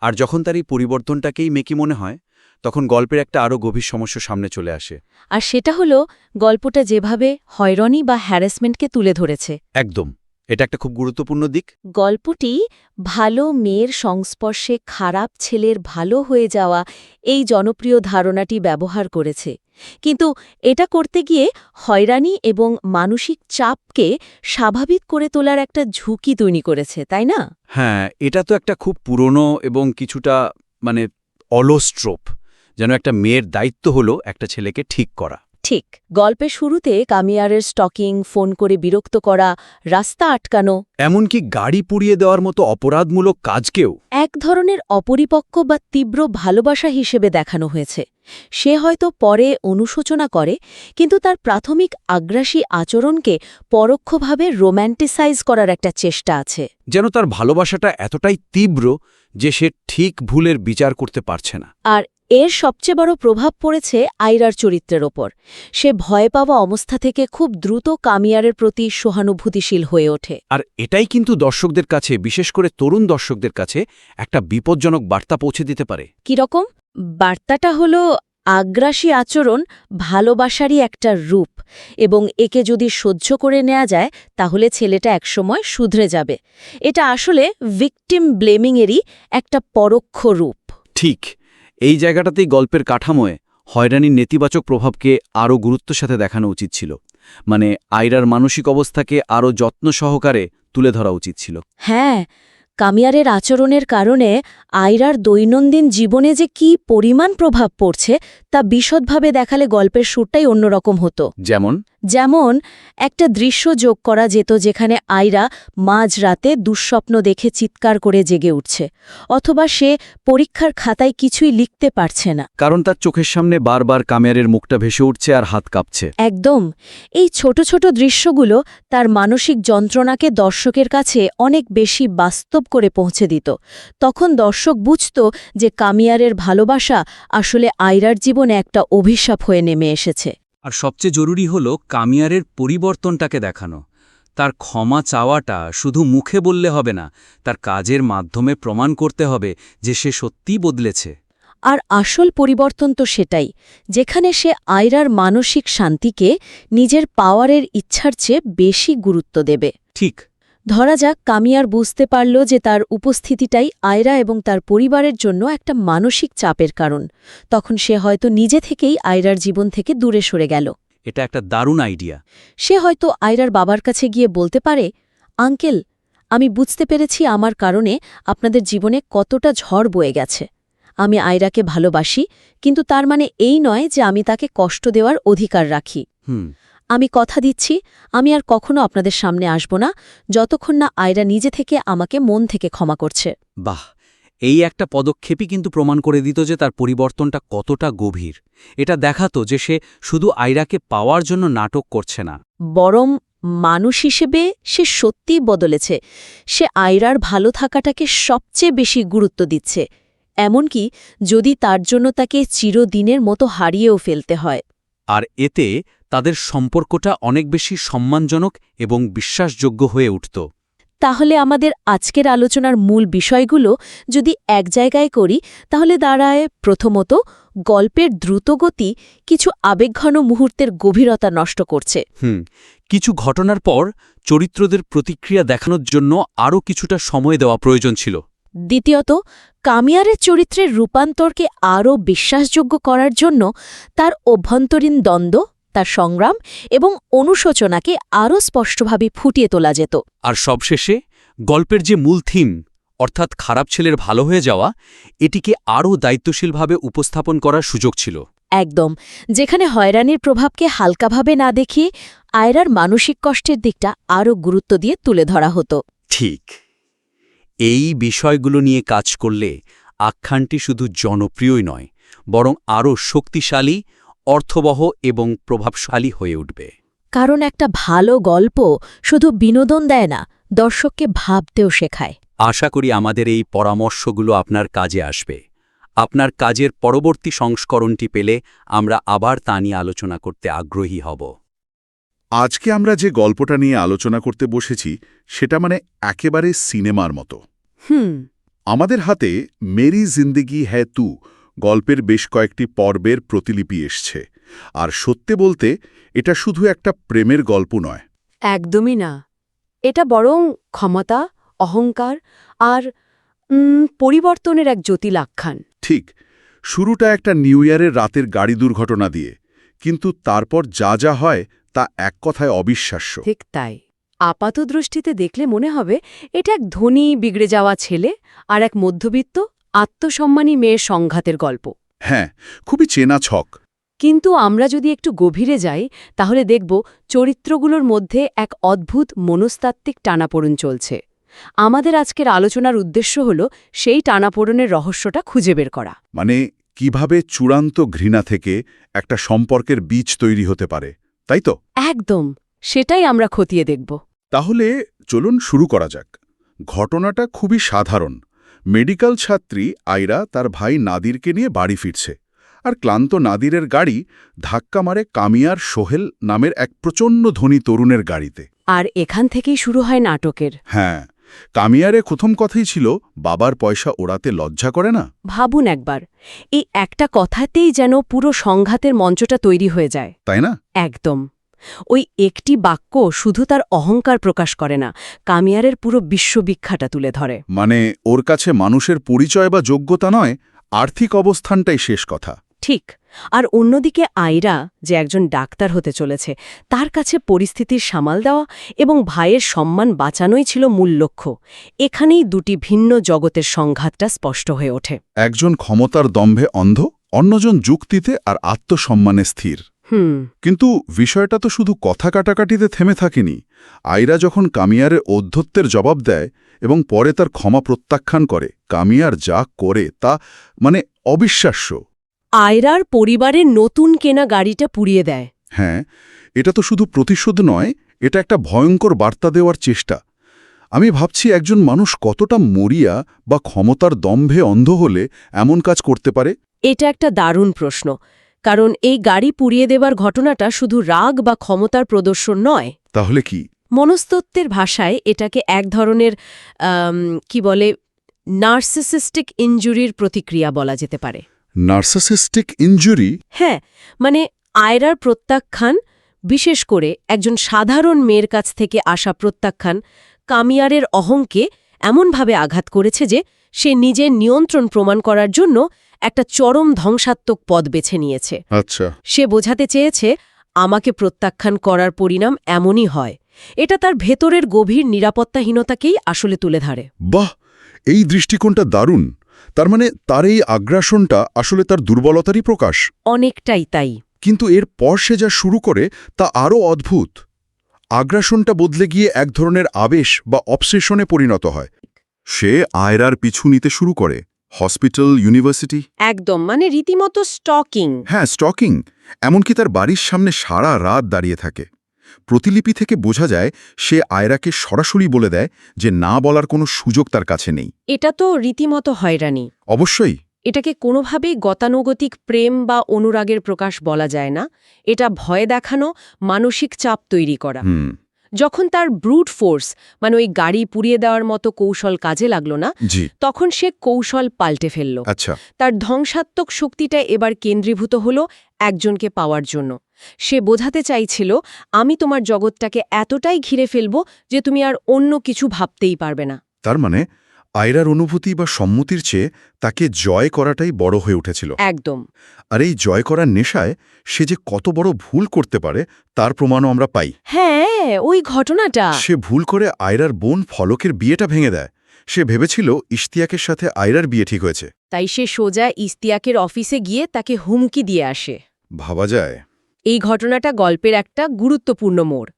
আর যখন তার এই পরিবর্তনটাকেই মেকি মনে হয়, তখন গল্পের একটা আরও গভীর সমস্যা সামনে চলে আসে। আর সেটা হলো গল্পটা যেভাবে হয়রানি বা হ্যারাসমেন্টকে তুলে ধরেছে। একদম। এটা একটা খুব গুরুত্বপূর্ণ দিক। গল্পটি ভালো মেয়ের সংস্পর্শে খারাপ ছেলের ভালো হয়ে যাওয়া এই জনপ্রিয় ধারণাটি ব্যবহার করেছে, কিন্তু এটা করতে গিয়ে হয়রানি এবং মানসিক চাপকে স্বাভাবিক করে তোলার একটা ঝুঁকি তৈরি করেছে, তাই না? হ্যাঁ, এটা তো একটা খুব পুরনো এবং কিছুটা অলস ট্রোপ, যেন একটা মেয়ের দায়িত্ব হলো একটা ছেলেকে ঠিক করা। ঠিক। গল্পের শুরুতে কামিয়ারের স্টকিং, ফোন করে বিরক্ত করা, রাস্তা আটকানো, এমনকি গাড়ি পুড়িয়ে দেওয়ার মতো অপরাধমূলক কাজকেও এক ধরনের অপরিপক্ক বা তীব্র ভালোবাসা হিসেবে দেখানো হয়েছে। সে হয়তো পরে অনুশোচনা করে, কিন্তু তার প্রাথমিক আগ্রাসী আচরণকে পরোক্ষভাবে রোম্যান্টিসাইজ করার একটা চেষ্টা আছে। যেন তার ভালোবাসাটা এতটাই তীব্র যে সে ঠিক ভুলের বিচার করতে পারছে না। আর এর সবচেয়ে বড় প্রভাব পড়েছে আয়রার চরিত্রের ওপর। সে ভয় পাওয়া অবস্থা থেকে খুব দ্রুত কামিয়ারের প্রতি সহানুভূতিশীল হয়ে ওঠে। আর এটাই কিন্তু দর্শকদের কাছে, বিশেষ করে তরুণ দর্শকদের কাছে, একটা বিপজ্জনক বার্তা পৌঁছে দিতে পারে। কিরকম? বার্তাটা হলো আগ্রাসী আচরণ ভালোবাসারই একটা রূপ, এবং একে যদি সহ্য করে নেওয়া যায় তাহলে ছেলেটা একসময় শুধরে যাবে। এটা আসলে ভিকটিম ব্লেমিংয়েরই একটা পরোক্ষ রূপ। ঠিক এই জায়গাটাতেই গল্পের কাঠামোয় হয়রানির নেতিবাচক প্রভাবকে আরও গুরুত্বের সাথে দেখানো উচিত ছিল। আয়রার মানসিক অবস্থাকে আরও যত্ন সহকারে তুলে ধরা উচিত ছিল। হ্যাঁ, কামিয়ারের আচরণের কারণে আয়রার দৈনন্দিন জীবনে যে কি পরিমাণ প্রভাব পড়ছে তা বিশদভাবে দেখালে গল্পের সুরটাই অন্যরকম হতো। যেমন একটা দৃশ্য যোগ করা যেত যেখানে আয়রা মাঝরাতে দুঃস্বপ্ন দেখে চিৎকার করে জেগে উঠছে, অথবা সে পরীক্ষার খাতায় কিছুই লিখতে পারছে না, কারণ তার চোখের সামনে বারবার কামিয়ারের মুখটা ভেসে উঠছে আর হাত কাঁপছে। একদম। এই ছোট ছোট দৃশ্যগুলো তার মানসিক যন্ত্রণাকে দর্শকের কাছে অনেক বেশি বাস্তব করে পৌঁছে দিত। তখন দর্শক বুঝত যে কামিয়ারের ভালোবাসা আসলে আয়রার জীবনে একটা অভিশাপ হয়ে নেমে এসেছে। আর সবচেয়ে জরুরি হল কামিয়ারের পরিবর্তনটাকে দেখানো। তার ক্ষমা চাওয়াটা শুধু মুখে বললে হবে না, তার কাজের মাধ্যমে প্রমাণ করতে হবে যে সে সত্যিই বদলেছে। আর আসল পরিবর্তন তো সেটাই, যেখানে সে আয়রার মানসিক শান্তিকে নিজের পাওয়ারের ইচ্ছার চেয়ে বেশি গুরুত্ব দেবে। ঠিক। ধরা যাক কামিয়ার বুঝতে পারল যে তার উপস্থিতিটাই আয়রা এবং তার পরিবারের জন্য একটা মানসিক চাপের কারণ। তখন সে হয়তো নিজে থেকেই আয়রার জীবন থেকে দূরে সরে গেল। এটা একটা দারুণ আইডিয়া। সে হয়তো আয়রার বাবার কাছে গিয়ে বলতে পারে, আঙ্কেল, আমি বুঝতে পেরেছি আমার কারণে আপনাদের জীবনে কতটা ঝড় বয়ে গেছে। আমি আয়রাকে ভালোবাসি, কিন্তু তার মানে এই নয় যে আমি তাকে কষ্ট দেওয়ার অধিকার রাখি। আমি কথা দিচ্ছি, আমি আর কখনো আপনাদের সামনে আসব না যতক্ষণ না আয়রা নিজে থেকে আমাকে মন থেকে ক্ষমা করছে। বাহ, এই একটা পদক্ষেপই কিন্তু প্রমাণ করে দিত যে তার পরিবর্তনটা কতটা গভীর। এটা দেখাতো যে সে শুধু আয়রাকে পাওয়ার জন্য নাটক করছে না। বরং মানুষ হিসেবে সে সত্যিই বদলেছে। সে আয়রার ভালো থাকাটাকে সবচেয়ে বেশি গুরুত্ব দিচ্ছে, এমনকি যদি তার জন্য তাকে চিরদিনের মতো হারিয়েও ফেলতে হয়। আর এতে তাদের সম্পর্কটা অনেক বেশি সম্মানজনক এবং বিশ্বাসযোগ্য হয়ে উঠত। তাহলে আমাদের আজকের আলোচনার মূল বিষয়গুলো যদি এক জায়গায় করি, তাহলে দাঁড়ায় প্রথমত, গল্পের দ্রুতগতি কিছু আবেগঘন মুহূর্তের গভীরতা নষ্ট করছে। কিছু ঘটনার পর চরিত্রদের প্রতিক্রিয়া দেখানোর জন্য আরও কিছুটা সময় দেওয়া প্রয়োজন ছিল। দ্বিতীয়ত, কামিয়ারের চরিত্রের রূপান্তরকে আরও বিশ্বাসযোগ্য করার জন্য তার অভ্যন্তরীণ দ্বন্দ্ব, তার সংগ্রাম এবং অনুশোচনাকে আরও স্পষ্টভাবে ফুটিয়ে তোলা যেত। আর সবশেষে গল্পের যে মূল থিম, অর্থাৎ খারাপ ছেলের ভালো হয়ে যাওয়া, এটিকে আরও দায়িত্বশীলভাবে উপস্থাপন করার সুযোগ ছিল। একদম, যেখানে হয়রানির প্রভাবকে হালকাভাবে না দেখিয়ে আয়রার মানসিক কষ্টের দিকটা আরও গুরুত্ব দিয়ে তুলে ধরা হতো। ঠিক, এই বিষয়গুলো নিয়ে কাজ করলে আখ্যানটি শুধু জনপ্রিয়ই নয়, বরং আরও শক্তিশালী, অর্থবহ এবং প্রভাবশালী হয়ে উঠবে। কারণ একটা ভালো গল্প শুধু বিনোদন দেয় না, দর্শককে ভাবতেও শেখায়। আশা করি আমাদের এই পরামর্শগুলো আপনার কাজে আসবে। আপনার কাজের পরবর্তী সংস্করণটি পেলে আমরা আবার তা নিয়ে আলোচনা করতে আগ্রহী হব। আজকে আমরা যে গল্পটা নিয়ে আলোচনা করতে বসেছি সেটা মানে একেবারে সিনেমার মতো। আমাদের হাতে মেরি জিন্দেগি হ্যায় তু গল্পের বেশ কয়েকটি পর্বের প্রতিলিপি এসছে, আর সত্যি বলতে এটা শুধু একটা প্রেমের গল্প নয়। একদমই না, এটা বরং ক্ষমতা, অহংকার আর পরিবর্তনের এক জটিল আখ্যান। ঠিক, শুরুটা একটা নিউ ইয়ারের রাতের গাড়ি দুর্ঘটনা দিয়ে, কিন্তু তারপর যা যা হয় তা এক কথায় অবিশ্বাস্য। ঠিক তাই। আপাতদৃষ্টিতে দেখলে মনে হবে এটা এক ধনী বিগড়ে যাওয়া ছেলে আর এক মধ্যবিত্ত আত্মসম্মানী মেয়ের সংঘাতের গল্প। হ্যাঁ, খুবই চেনা ছক। কিন্তু আমরা যদি একটু গভীরে যাই, তাহলে দেখব চরিত্রগুলোর মধ্যে এক অদ্ভুত মনস্তাত্ত্বিক টানাপোড়েন চলছে। আমাদের আজকের আলোচনার উদ্দেশ্য হল সেই টানাপোড়েনের রহস্যটা খুঁজে বের করা। মানে কিভাবে চূড়ান্ত ঘৃণা থেকে একটা সম্পর্কের বীজ তৈরি হতে পারে, তাই তো? একদম, সেটাই আমরা খতিয়ে দেখব। তাহলে চলুন শুরু করা যাক। ঘটনাটা খুবই সাধারণ। মেডিকেল ছাত্রী আয়রা তার ভাই নাদিরকে নিয়ে বাড়ি ফিরছে, আর ক্লান্ত নাদিরের গাড়ি ধাক্কা মারে কামিয়ার সোহেল নামের এক প্রচণ্ড ধনী তরুণের গাড়িতে। আর এখান থেকেই শুরু হয় নাটকের। হ্যাঁ, কামিয়ারে প্রথম কথাই ছিল বাবার পয়সা ওড়াতে লজ্জা করে না। ভাবুন একবার, এই একটা কথাতেই যেন পুরো সংঘাতের মঞ্চটা তৈরি হয়ে যায়, তাই না? একদম। ওই একটি বাক্য শুধু তার অহংকার প্রকাশ করে না, কামিয়ারের পুরো বিশ্ববিখ্যাটা তুলে ধরে। মানে ওর কাছে মানুষের পরিচয় বা যোগ্যতা নয়, আর্থিক অবস্থানটাই শেষ কথা। ঠিক। আর অন্যদিকে আয়রা, যে একজন ডাক্তার হতে চলেছে, তার কাছে পরিস্থিতির সামাল দেওয়া এবং ভাইয়ের সম্মান বাঁচানোই ছিল মূল লক্ষ্য। এখানেই দুটি ভিন্ন জগতের সংঘাতটা স্পষ্ট হয়ে ওঠে। একজন ক্ষমতার দম্ভে অন্ধ, অন্যজন যুক্তিতে আর আত্মসম্মানে স্থির। কিন্তু বিষয়টা তো শুধু কথা কাটাকাটিতে থেমে থাকেনি। আয়রা যখন কামিয়ারের ঔদ্ধত্যের জবাব দেয় এবং পরে তার ক্ষমা প্রত্যাখ্যান করে, কামিয়ার যা করে তা মানে অবিশ্বাস্য। আয়রার পরিবারের নতুন কেনা গাড়িটা পুড়িয়ে দেয়। হ্যাঁ, এটা তো শুধু প্রতিশোধ নয়, এটা একটা ভয়ঙ্কর বার্তা দেওয়ার চেষ্টা। আমি ভাবছি একজন মানুষ কতটা মরিয়া বা ক্ষমতার দম্ভে অন্ধ হলে এমন কাজ করতে পারে। এটা একটা দারুণ প্রশ্ন, কারণ এই গাড়ি পুড়িয়ে দেবার ঘটনাটা শুধু রাগ বা ক্ষমতার প্রদর্শন নয়। তাহলে কি? মনস্তত্ত্বের ভাষায় এটাকে এক ধরনের নার্সিসিস্টিক ইনজুরির প্রতিক্রিয়া বলা যেতে পারে। Narcissistic injury? হ্যাঁ, মানে আয়রার প্রত্যাখ্যান, বিশেষ করে একজন সাধারণ মেয়ের কাছ থেকে আসা প্রত্যাখ্যান, কামিয়ারের অহংকে এমনভাবে আঘাত করেছে যে সে নিজের নিয়ন্ত্রণ প্রমাণ করার জন্য একটা চরম ধ্বংসাত্মক পথ বেছে নিয়েছে। আচ্ছা। সে বোঝাতে চেয়েছে, আমাকে প্রত্যাখ্যান করার পরিণাম এমনই হয়। এটা তার ভেতরের গভীর নিরাপত্তাহীনতাকেই আসলে তুলে ধরে। বাহ, এই দৃষ্টিকোণটা দারুণ। তার মানে তার এই আগ্রাসনটা আসলে তার দুর্বলতারই প্রকাশ। অনেকটাই তাই। কিন্তু এর পর সে যা শুরু করে তা আরও অদ্ভুত। আগ্রাসনটা বদলে গিয়ে এক ধরনের আবেশ বা অবসেশনে পরিণত হয়। সে আয়রার পিছু নিতে শুরু করে হসপিটাল, ইউনিভার্সিটি। একদম, মানে রীতিমতো স্টকিং। হ্যাঁ, স্টকিং। এমনকি তার বাড়ির সামনে সারা রাত দাঁড়িয়ে থাকে। প্রতিলিপি থেকে বোঝা যায় সে আয়রাকে সরাসরি বলে দেয় যে না বলার কোনো সুযোগ তার কাছে নেই। এটা তো রীতিমতো হয়রানি। অবশ্যই। এটাকে কোনোভাবেই গতানুগতিক প্রেম বা অনুরাগের প্রকাশ বলা যায় না। এটা ভয় দেখানো, মানসিক চাপ তৈরি করা। যখন তার ব্রুট ফোর্স, মানে ওই গাড়ি পুড়িয়ে দেওয়ার মতো কৌশল কাজে লাগলো না, জি। তখন সে কৌশল পাল্টে ফেলল। আচ্ছা। তার ধ্বংসাত্মক শক্তিটা এবার কেন্দ্রীভূত হল একজনকে পাওয়ার জন্য। সে বোঝাতে চাইছিল, আমি তোমার জগৎটাকে এতটাই ঘিরে ফেলব যে তুমি আর অন্য কিছু ভাবতেই পারবে না। তার মানে আয়রার অনুভূতি বা সম্মতির চেয়ে তাকে জয় করাটাই বড় হয়ে উঠেছিল। একদম। আর এই জয় করার নেশায় সে যে কত বড় ভুল করতে পারে তার প্রমাণও আমরা পাই। হ্যাঁ, ওই ঘটনাটা। সে ভুল করে আয়রার বোন ফলকের বিয়েটা ভেঙে দেয়। সে ভেবেছিল ইশতিয়াকের সাথে আয়রার বিয়ে ঠিক হয়েছে। তাই সে সোজা ইশতিয়াকের অফিসে গিয়ে তাকে হুমকি দিয়ে আসে। ভাবা যায়। এই ঘটনাটা গল্পের একটা গুরুত্বপূর্ণ মোড়।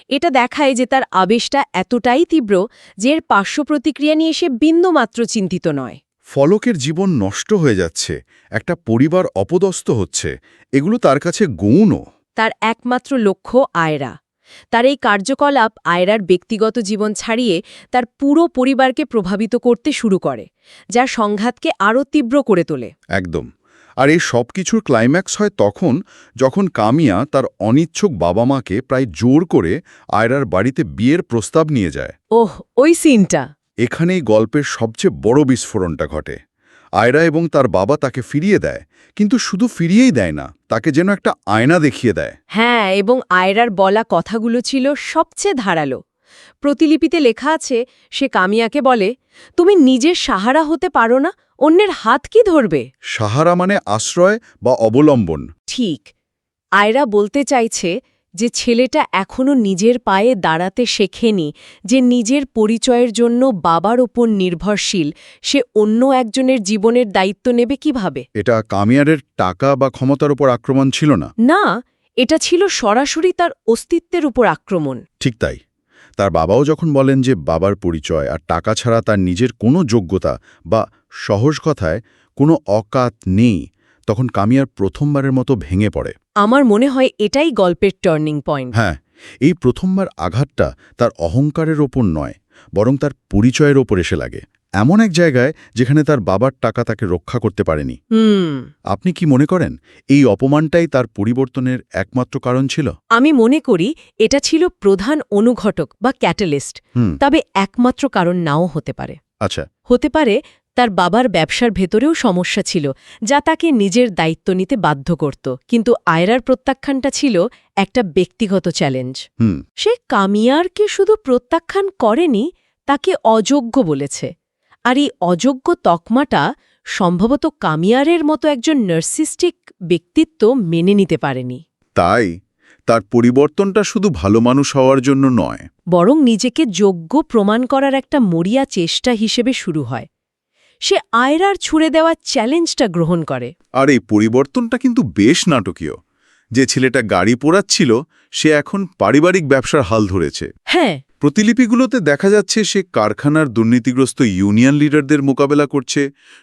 এটা দেখায় যে তার আবেশটা এতটাই তীব্র যে এর পার্শ্ব প্রতিক্রিয়া নিয়ে সে বিন্দুমাত্র চিন্তিত নয়। ফলকের জীবন নষ্ট হয়ে যাচ্ছে, একটা পরিবার অপদস্থ হচ্ছে, এগুলো তার কাছে গৌণ। তার একমাত্র লক্ষ্য আয়রা। তার এই কার্যকলাপ আয়রার ব্যক্তিগত জীবন ছাড়িয়ে তার পুরো পরিবারকে প্রভাবিত করতে শুরু করে, যা সংঘাতকে আরও তীব্র করে তোলে। একদম। আর এই সব কিছুর ক্লাইম্যাক্স হয় তখন যখন কামিয়া তার অনিচ্ছুক বাবা মাকে প্রায় জোর করে আয়রার বাড়িতে বিয়ের প্রস্তাব নিয়ে যায়। ওহ, ওই সিনটা! এখানেই গল্পের সবচেয়ে বড় বিস্ফোরণটা ঘটে। আয়রা এবং তার বাবা তাকে ফিরিয়ে দেয়, কিন্তু শুধু ফিরিয়েই দেয় না, তাকে যেন একটা আয়না দেখিয়ে দেয়। হ্যাঁ, এবং আয়রার বলা কথাগুলো ছিল সবচেয়ে ধারালো। প্রতিলিপিতে লেখা আছে, সে কামিয়াকে বলে, তুমি নিজের সাহারা হতে পারো না, অন্যের হাত কি ধরবে? সাহারা মানে আশ্রয় বা অবলম্বন। ঠিক। আয়রা বলতে চাইছে যে ছেলেটা এখনো নিজের পায়ে দাঁড়াতে শেখেনি, যে নিজের পরিচয়ের জন্য বাবার ওপর নির্ভরশীল, সে অন্য একজনের জীবনের দায়িত্ব নেবে কিভাবে? এটা কামিয়ারের টাকা বা ক্ষমতার উপর আক্রমণ ছিল না। না, এটা ছিল সরাসরি তার অস্তিত্বের উপর আক্রমণ। ঠিক তাই। তার বাবাও যখন বলেন যে বাবার পরিচয় আর টাকা ছাড়া তার নিজের কোনো যোগ্যতা বা সহজ কথায় কোনো অকাত নেই, তখন কামিয়ার প্রথমবারের মতো ভেঙে পড়ে। আমার মনে হয় এটাই গল্পের টার্নিং পয়েন্ট। হ্যাঁ, এই প্রথমবার আঘাতটা তার অহংকারের ওপর নয়, বরং তার পরিচয়ের ওপর এসে লাগে, এমন এক জায়গায় যেখানে তার বাবার টাকা তাকে রক্ষা করতে পারেনি। আপনি কি মনে করেন এই অপমানটাই তার পরিবর্তনের একমাত্র কারণ ছিল? আমি মনে করি এটা ছিল প্রধান অনুঘটক বা ক্যাটালিস্ট, তবে একমাত্র কারণ নাও হতে পারে। আচ্ছা। হতে পারে তার বাবার ব্যবসার ভেতরেও সমস্যা ছিল, যা তাকে নিজের দায়িত্ব নিতে বাধ্য করত, কিন্তু আয়রার প্রত্যাখ্যানটা ছিল একটা ব্যক্তিগত চ্যালেঞ্জ। সে কামিয়ারকে শুধু প্রত্যাখ্যান করেনি, তাকে অযোগ্য বলেছে। আর এই অযোগ্য তকমাটা সম্ভবত কামিয়ারের মতো একজন নার্সিস্টিক ব্যক্তিত্ব মেনে নিতে পারেনি। তাই তার পরিবর্তনটা শুধু ভালো মানুষ হওয়ার জন্য নয়, বরং নিজেকে যোগ্য প্রমাণ করার একটা মরিয়া চেষ্টা হিসেবে শুরু হয়। সে আয়রার ছুড়ে দেওয়া চ্যালেঞ্জটা গ্রহণ করে। আর এই পরিবর্তনটা কিন্তু বেশ নাটকীয়। যে ছেলেটা গাড়ি পোড়াচ্ছিল সে এখন পারিবারিক ব্যবসার হাল ধরেছে। হ্যাঁ, প্রতিলিপিগুলোতে দেখা যাচ্ছে সে কারখানার দুর্নীতিগ্রস্ত ইউনিয়ন লিডারদের মোকাবেলা করছে,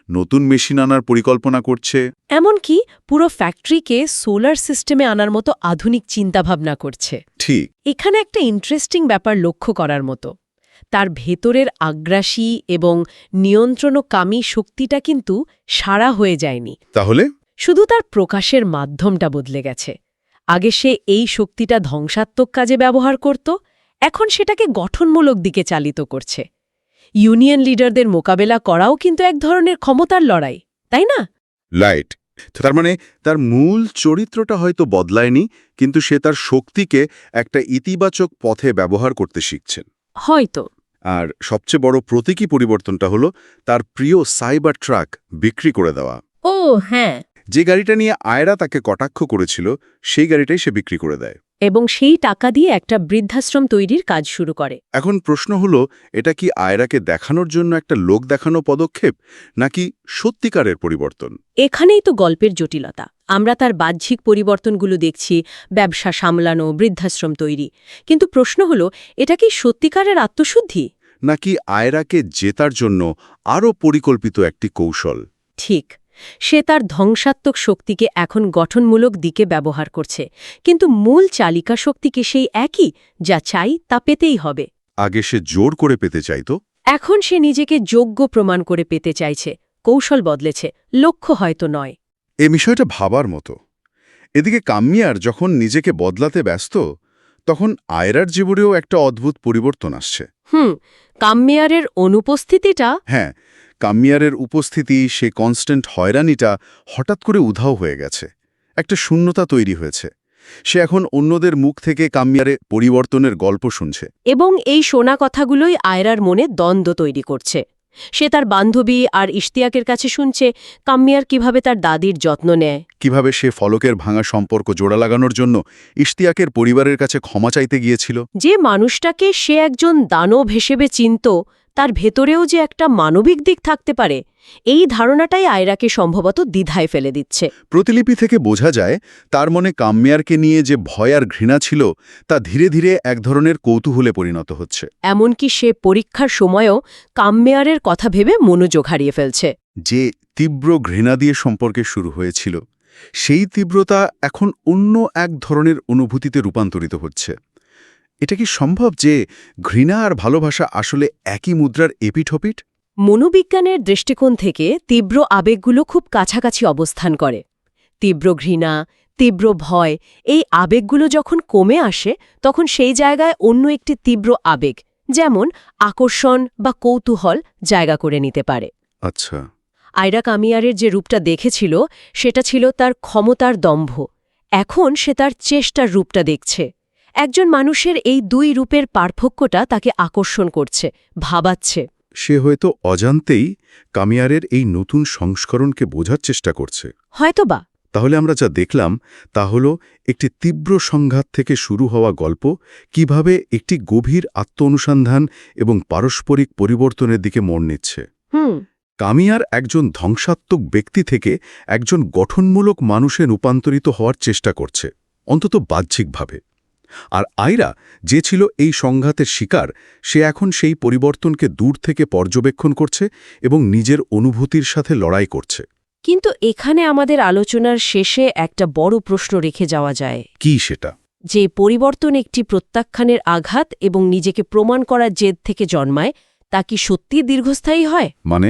নতুন মেশিন আনার পরিকল্পনা করছে, এমনকি পুরো ফ্যাক্টরিকে সোলার সিস্টেমে আনার মতো আধুনিক চিন্তাভাবনা করছে। ঠিক। এখানে একটা ইন্টারেস্টিং ব্যাপার লক্ষ্য করার মতো। তার ভেতরের আগ্রাসী এবং নিয়ন্ত্রণকামী শক্তিটা কিন্তু সারা হয়ে যায়নি। তাহলে শুধু তার প্রকাশের মাধ্যমটা বদলে গেছে। আগে সে এই শক্তিটা ধ্বংসাত্মক কাজে ব্যবহার করত, এখন সেটাকে গঠনমূলক দিকে চালিত করছে। ইউনিয়ন লিডারদের মোকাবেলা করাও কিন্তু এক ধরনের ক্ষমতার লড়াই, তাই না? লাইট। তার মানে তার মূল চরিত্রটা হয়তো বদলায়নি, কিন্তু সে তার শক্তিকে একটা ইতিবাচক পথে ব্যবহার করতে শিখছেন। হয়তো। আর সবচেয়ে বড় প্রতীকী পরিবর্তনটা হলো তার প্রিয় সাইবার ট্রাক বিক্রি করে দেওয়া। ও হ্যাঁ, যে গাড়িটা নিয়ে আয়রা তাকে কটাক্ষ করেছিল সেই গাড়িটাই সে বিক্রি করে দেয়, এবং সেই টাকা দিয়ে একটা বৃদ্ধাশ্রম তৈরির কাজ শুরু করে। এখন প্রশ্ন হলো, এটা কি আয়রাকে দেখানোর জন্য একটা লোক দেখানো পদক্ষেপ, নাকি সত্যিকারের পরিবর্তন? এখানেই তো গল্পের জটিলতা। আমরা তার বাহ্যিক পরিবর্তনগুলো দেখছি, ব্যবসা সামলানো, বৃদ্ধাশ্রম তৈরি, কিন্তু প্রশ্ন হলো, এটা কি সত্যিকারের আত্মশুদ্ধি? নাকি আয়রাকে জেতার জন্য আরও পরিকল্পিত একটি কৌশল? ঠিক, সে তার ধ্বংসাত্মক শক্তিকে এখন গঠনমূলক দিকে ব্যবহার করছে, কিন্তু মূল চালিকা শক্তিকে সেই একই, যা চাই তা পেতেই হবে। আগে সে জোর করে পেতে চাইত, এখন সে নিজেকে যোগ্য প্রমাণ করে পেতে চাইছে। কৌশল বদলেছে, লক্ষ্য হয়তো নয়। এ বিষয়টা ভাবার মতো। এদিকে কাম্যার যখন নিজেকে বদলাতে ব্যস্ত, তখন আয়রার জীবনেও একটা অদ্ভুত পরিবর্তন আসছে। কাম্যারের অনুপস্থিতিটা হ্যাঁ, কাম্যারের উপস্থিতি, সে কনস্ট্যান্ট হয়রানিটা হঠাৎ করে উধাও হয়ে গেছে। একটা শূন্যতা তৈরি হয়েছে। সে এখন অন্যদের মুখ থেকে কাম্যারে পরিবর্তনের গল্প শুনছে। এবং এই শোনা কথাগুলোই আয়রার মনে দ্বন্দ্ব তৈরি করছে। সে তার বান্ধবী আর ইশতিয়াকের কাছে শুনছে কাম্যার কিভাবে তার দাদির যত্ন নেয়, কিভাবে সে ফলকের ভাঙা সম্পর্ক জোড়া লাগানোর জন্য ইশতিয়াকের পরিবারের কাছে ক্ষমা চাইতে গিয়েছিল। যে মানুষটাকে সে একজন দানব হিসেবে চিনত, তার ভেতরেও যে একটা মানবিক দিক থাকতে পারে, এই ধারণাটাই আয়রাকে সম্ভবত দ্বিধায় ফেলে দিচ্ছে। প্রতিলিপি থেকে বোঝা যায় তার মনে কাম্যারকে নিয়ে যে ভয় আর ঘৃণা ছিল, তা ধীরে ধীরে এক ধরনের কৌতূহলে পরিণত হচ্ছে। এমনকি সে পরীক্ষার সময়ও কাম্যারের কথা ভেবে মনোযোগ হারিয়ে ফেলছে। যে তীব্র ঘৃণা দিয়ে সম্পর্কে শুরু হয়েছিল, সেই তীব্রতা এখন অন্য এক ধরনের অনুভূতিতে রূপান্তরিত হচ্ছে। এটা কি সম্ভব যে ঘৃণা আর ভালোবাসা আসলে একই মুদ্রার এপিঠোপিঠ? মনোবিজ্ঞানের দৃষ্টিকোণ থেকে তীব্র আবেগগুলো খুব কাছাকাছি অবস্থান করে। তীব্র ঘৃণা, তীব্র ভয়, এই আবেগগুলো যখন কমে আসে, তখন সেই জায়গায় অন্য একটি তীব্র আবেগ, যেমন আকর্ষণ বা কৌতূহল, জায়গা করে নিতে পারে। আচ্ছা, আয়রা কামিয়ারের যে রূপটা দেখেছিল, সেটা ছিল তার ক্ষমতার দম্ভ। এখন সে তার চেষ্টার রূপটা দেখছে। একজন মানুষের এই দুই রূপের পার্থক্যটা তাকে আকর্ষণ করছে, ভাবাচ্ছে। সে হয়তো অজান্তেই কামিয়ারের এই নতুন সংস্করণকে বোঝার চেষ্টা করছে। হয়তোবা। তাহলে আমরা যা দেখলাম তা হল একটি তীব্র সংঘাত থেকে শুরু হওয়া গল্প কিভাবে একটি গভীর আত্ম-অনুসন্ধান এবং পারস্পরিক পরিবর্তনের দিকে মোড় নিচ্ছে। কামিয়ার একজন ধ্বংসাত্মক ব্যক্তি থেকে একজন গঠনমূলক মানুষে রূপান্তরিত হওয়ার চেষ্টা করছে, অন্তত বাহ্যিকভাবে। আর আয়রা, যে ছিল এই সংঘাতের শিকার, সে এখন সেই পরিবর্তনকে দূর থেকে পর্যবেক্ষণ করছে এবং নিজের অনুভূতির সাথে লড়াই করছে। কিন্তু এখানে আমাদের আলোচনার শেষে একটা বড় প্রশ্ন রেখে যাওয়া যায়। কি সেটা? যে পরিবর্তন একটি প্রত্যাখ্যানের আঘাত এবং নিজেকে প্রমাণ করার জেদ থেকে জন্মায়, তা কি সত্যি দীর্ঘস্থায়ী হয়? মানে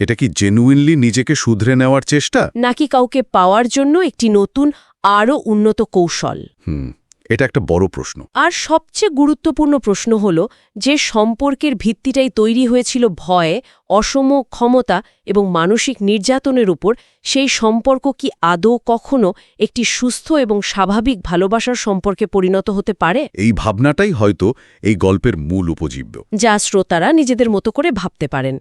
এটা কি জেনুইনলি নিজেকে শুধরে নেওয়ার চেষ্টা, নাকি কাউকে পাওয়ার জন্য একটি নতুন, আরও উন্নত কৌশল? এটা একটা বড় প্রশ্ন। আর সবচেয়ে গুরুত্বপূর্ণ প্রশ্ন হল, যে সম্পর্কের ভিত্তিটাই তৈরি হয়েছিল ভয়ে, অসম ক্ষমতা এবং মানসিক নির্যাতনের উপর, সেই সম্পর্ক কি আদৌ কখনো একটি সুস্থ এবং স্বাভাবিক ভালোবাসার সম্পর্কে পরিণত হতে পারে? এই ভাবনাটাই হয়তো এই গল্পের মূল উপজীব্য, যা শ্রোতারা নিজেদের মতো করে ভাবতে পারেন।